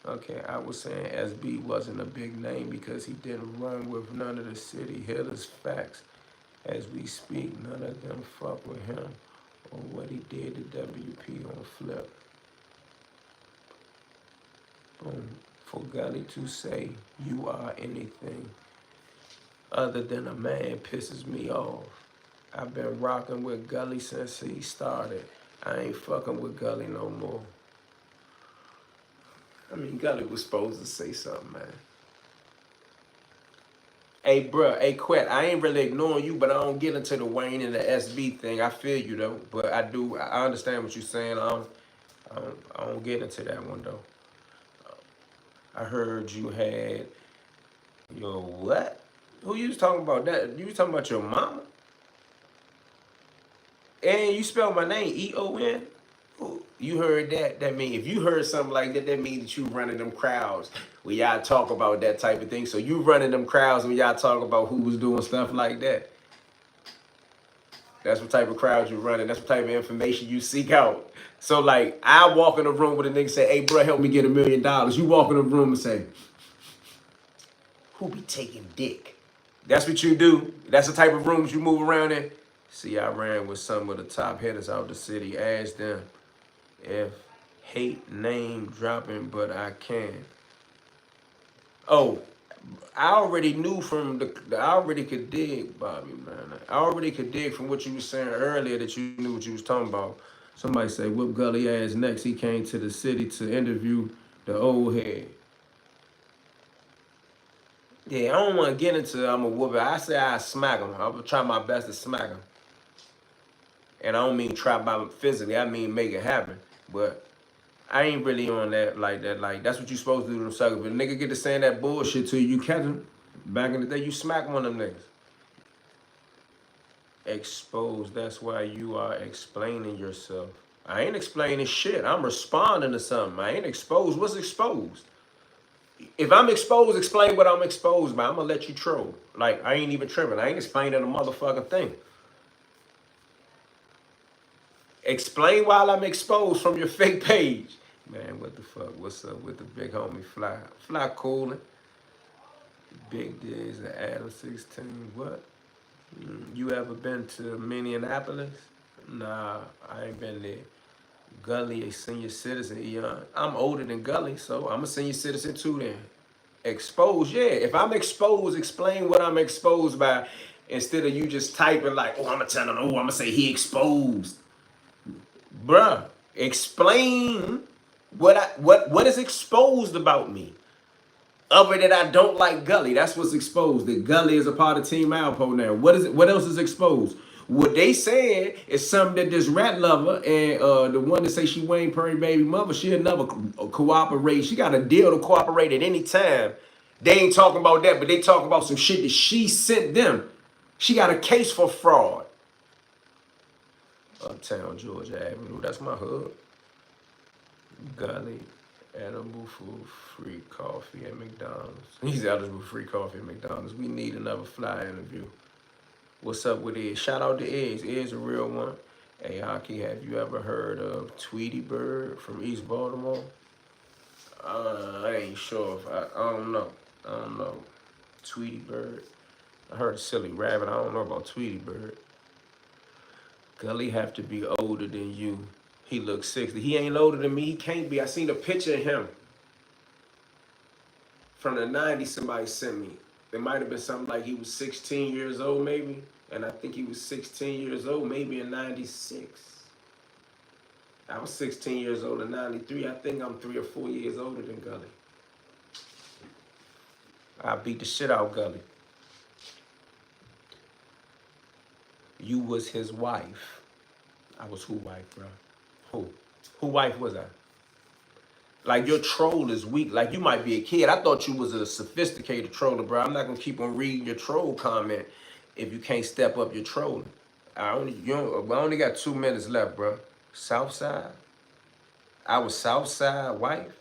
S1: Okay, I was saying SB wasn't a big name because he didn't run with none of the city hitters. Facts. As we speak, none of them fuck with him or what he did to WP on Flip. Boom. For Gully to say you are anything other than a man pisses me off. I've been rocking with Gully since he started. I ain't fucking with Gully no more. I mean, Gully was supposed to say something, man. Hey, bruh, hey, Quet, I ain't really ignoring you, but I don't get into the Wayne and the SB thing. I feel you, though, but I understand what you're saying. I don't get into that one, though. I heard you had, yo, what? Who you was talking about that? You was talking about your mama? And you spelled my name, E-O-N? You heard that? That mean if you heard something like that, that means that you running them crowds where y'all talk about that type of thing. So you running them crowds when y'all talk about who was doing stuff like that. That's what type of crowds you running. That's what type of information you seek out. So like, I walk in a room with a nigga say, hey bro, help me get $1 million. You walk in a room and say, who be taking dick? That's what you do. That's the type of rooms you move around in. See, I ran with some of the top hitters out the city. Asked them if hate name dropping, but I can. Oh, I already knew from I already could dig, Bobby, man. I already could dig from what you were saying earlier that you knew what you was talking about. Somebody say, whoop Gully ass next. He came to the city to interview the old head. Yeah, I don't want to get into I'm a whoop. I say I smack him. I will try my best to smack him. And I don't mean try by physically, I mean make it happen. But I ain't really on that like that. Like, that's what you supposed to do to them suckers. But a nigga get to saying that bullshit to you, you catch him. Back in the day, you smack one of them niggas. Exposed, that's why you are explaining yourself. I ain't explaining shit. I'm responding to something. I ain't exposed. What's exposed? If I'm exposed, explain what I'm exposed by. I'm gonna let you troll. Like, I ain't even tripping. I ain't explaining a motherfucking thing. Explain while I'm exposed from your fake page. Man, what the fuck? What's up with the big homie Fly? Fly cooling. Big days at Adam 16. What? You ever been to Minneapolis? Nah, I ain't been there. Gully, a senior citizen, Eon. I'm older than Gully, so I'm a senior citizen too then. Exposed, yeah. If I'm exposed, explain what I'm exposed by instead of you just typing like, oh, I'm gonna tell him, oh, I'm gonna say he exposed. Bruh, explain what is exposed about me. Other than I don't like Gully. That's what's exposed. That Gully is a part of Team Alpo now. What is it? What else is exposed? What they said is something that this rat lover and the one that say she Wayne Perry baby mother, she'll never cooperate. She got a deal to cooperate at any time. They ain't talking about that, but they talking about some shit that she sent them. She got a case for fraud. Uptown Georgia Avenue, that's my hood. Gully, edible food, free coffee at McDonald's. He's eligible for free coffee at McDonald's. We need another fly interview. What's up with Ed? Shout out to Ed. Ed's a real one. Hey, Hockey, have you ever heard of Tweety Bird from East Baltimore? I ain't sure if I don't know. I don't know. Tweety Bird. I heard Silly Rabbit. I don't know about Tweety Bird. Gully have to be older than you. He looks 60. He ain't older than me. He can't be. I seen a picture of him from the 90s somebody sent me. It might have been something like he was 16 years old maybe. And I think he was 16 years old maybe in 96. I was 16 years old in 93. I think I'm 3 or 4 years older than Gully. I beat the shit out of Gully. You was his wife. I was who wife, bro? Who? Who wife was I? Like, your troll is weak. Like, you might be a kid. I thought you was a sophisticated troller, bro. I'm not gonna keep on reading your troll comment if you can't step up your trolling. I only got 2 minutes left, bro. Southside? I was Southside wife?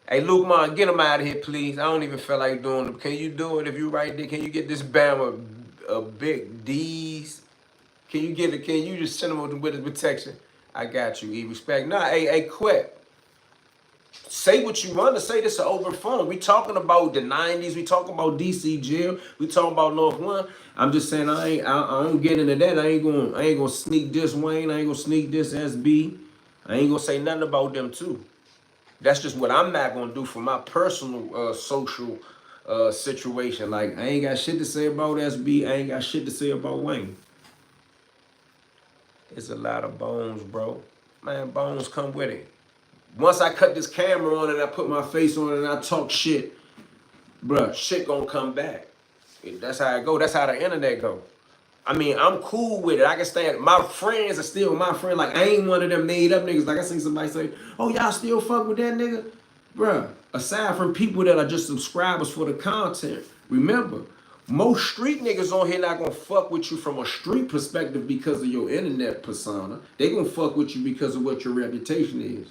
S1: Hey, Luke Man, get him out of here, please. I don't even feel like doing it. Can you do it if you right there? Can you get this Bama a big D's? Can you get it? Can you just send him with his protection? I got you. E respect. Nah, hey, quit. Say what you want to say. This is over phone. We talking about the 90s. We talking about DC jail. We talking about North One. I'm just saying I don't get into that. I ain't gonna sneak this Wayne. I ain't gonna sneak this SB. I ain't gonna say nothing about them too. That's just what I'm not gonna do for my personal social situation. Like, I ain't got shit to say about SB. I ain't got shit to say about Wayne. It's a lot of bones, bro. Man, bones come with it. Once I cut this camera on and I put my face on it and I talk shit, bruh, shit gonna come back. That's how it go. That's how the internet go. I mean, I'm cool with it. I can stand. My friends are still my friend. Like, I ain't one of them made up niggas. Like, I seen somebody say, oh, y'all still fuck with that nigga? Bruh, aside from people that are just subscribers for the content, remember, most street niggas on here not gonna fuck with you from a street perspective because of your internet persona. They gonna fuck with you because of what your reputation is.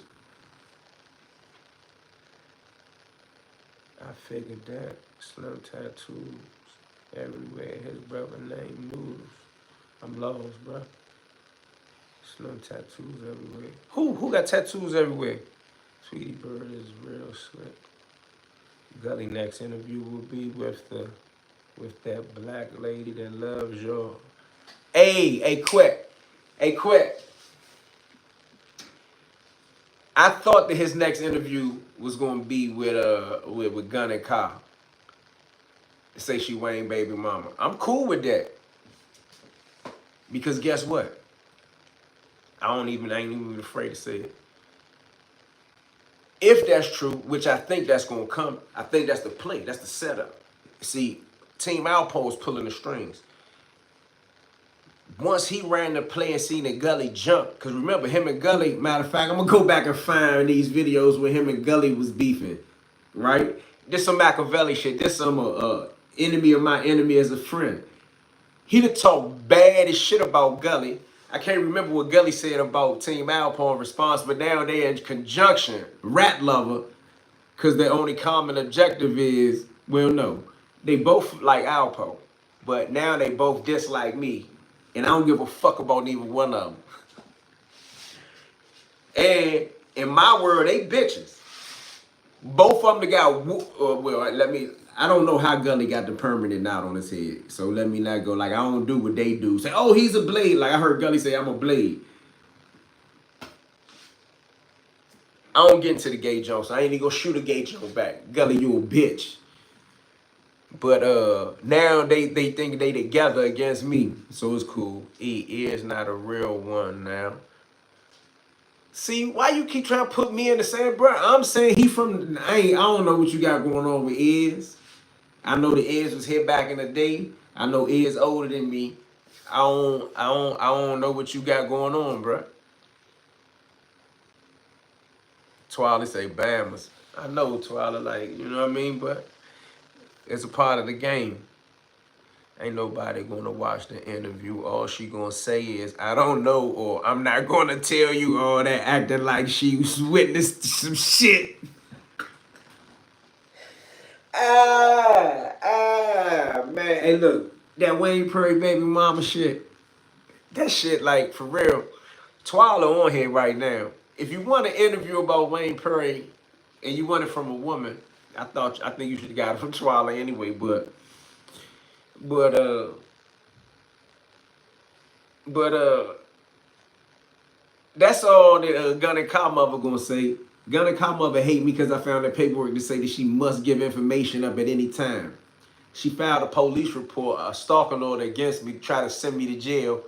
S1: I figured that. Slim tattoos everywhere. His brother named Noodles. I'm lost, bro. Slim tattoos everywhere. Who got tattoos everywhere? Tweety Bird is real slick. Gully next interview will be with that black lady that loves your. Hey, quit. I thought that his next interview was gonna be with Gun and Kyle. Say she Wayne baby mama. I'm cool with that. Because guess what? I ain't even afraid to say it. If that's true, which I think that's gonna come, I think that's the play, that's the setup. See, Team Alpo is pulling the strings. Once he ran the play and seen that Gully jump, because remember, him and Gully, matter of fact, I'm going to go back and find these videos where him and Gully was beefing, right? This some Machiavelli shit. This some enemy of my enemy as a friend. He'd have talked bad as shit about Gully. I can't remember what Gully said about Team Alpo in response, but now they're in conjunction, rat lover, because their only common objective is, well, no, they both like Alpo, but now they both dislike me, and I don't give a fuck about neither one of them. And in my world, they bitches. Both of them got, I don't know how Gully got the permanent knot on his head, so let me not go like I don't do what they do. Say, oh, he's a blade. Like I heard Gully say, I'm a blade. I don't get into the gay jokes. I ain't even gonna shoot a gay joke back. Gully, you a bitch. But now they think they together against me, so it's cool. He is not a real one now. See, why you keep trying to put me in the same bro? I'm saying he from, I don't know what you got going on with Iz. I know the Iz was here back in the day. I know Iz older than me. I don't know what you got going on, bro. Twila say Bammers. I know Twila, like, you know what I mean? But it's a part of the game. Ain't nobody gonna watch the interview. All she gonna say is, I don't know, or I'm not gonna tell you all that, acting like she was witness to some shit. Man. Hey, look, that Wayne Prairie baby mama shit. That shit, like, for real. Twila on here right now. If you want an interview about Wayne Prairie and you want it from a woman, I think you should have got it from Twila anyway, but that's all that Gun and Godmother gonna say. Gun and Godmother hate me because I found that paperwork to say that she must give information up at any time. She filed a police report, a stalking order against me, try to send me to jail.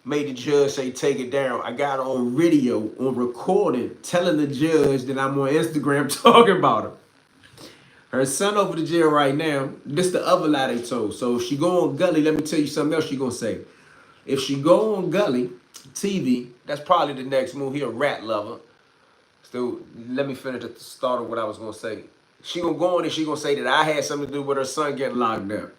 S1: Made the judge say, take it down. I got on video, on recording, telling the judge that I'm on Instagram talking about her. Her son over to jail right now. This the other lie they told. So if she go on Gully, let me tell you something else she gonna say. If she go on Gully TV, that's probably the next move. He a rat lover. So let me finish the start of what I was gonna say. She gonna go on and she gonna say that I had something to do with her son getting locked up.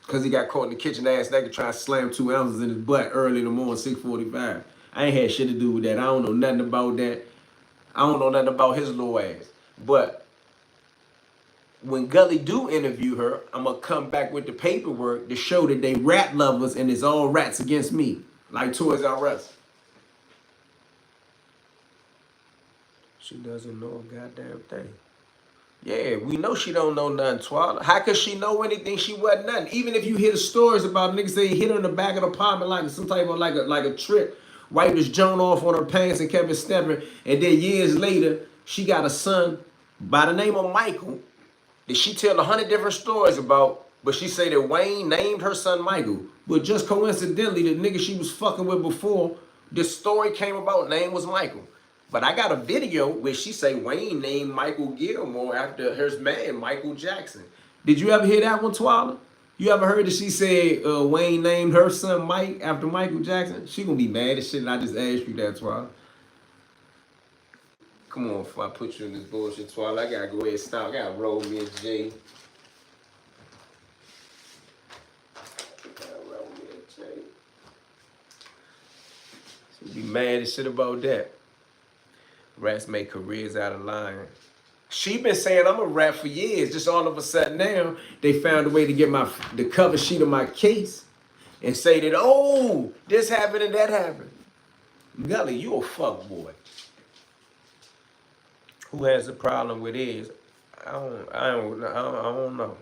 S1: Because he got caught in the kitchen ass naked trying to slam 2 ounces in his butt early in the morning, 6:45. I ain't had shit to do with that. I don't know nothing about that. I don't know nothing about his little ass. But when Gully do interview her, I'm going to come back with the paperwork to show that they rat lovers and it's all rats against me. Like Toys R Us. She doesn't know a goddamn thing. Yeah, we know she don't know nothing, Twila. How could she know anything? She wasn't nothing. Even if you hear the stories about niggas say hit her in the back of the apartment like some type of like a trick, wiped his joint off on her pants and kept it stepping, and then years later she got a son by the name of Michael that she tell 100 different stories about, but she say that Wayne named her son Michael. But just coincidentally, the nigga she was fucking with before this story came about, name was Michael. But I got a video where she say Wayne named Michael Gilmore after her man, Michael Jackson. Did you ever hear that one, Twila? You ever heard that she said Wayne named her son Mike after Michael Jackson? She gonna be mad as shit and I just asked you that, Twila. Come on, before I put you in this bullshit, Twila, I gotta go ahead and stop. I gotta roll me a J. She be mad as shit about that. Rats make careers out of lying. She been saying I'm a rat for years. Just all of a sudden now, they found a way to get the cover sheet of my case and say that, oh, this happened and that happened. Gully, you a fuck boy. Who has a problem with his? I don't know.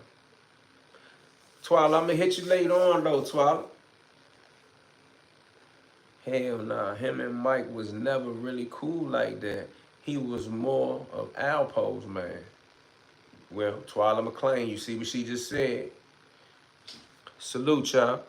S1: Twila, I'm gonna hit you later on though, Twila. Hell nah, him and Mike was never really cool like that. He was more of Alpo's man. Well, Twila McClain, you see what she just said. Salute, y'all.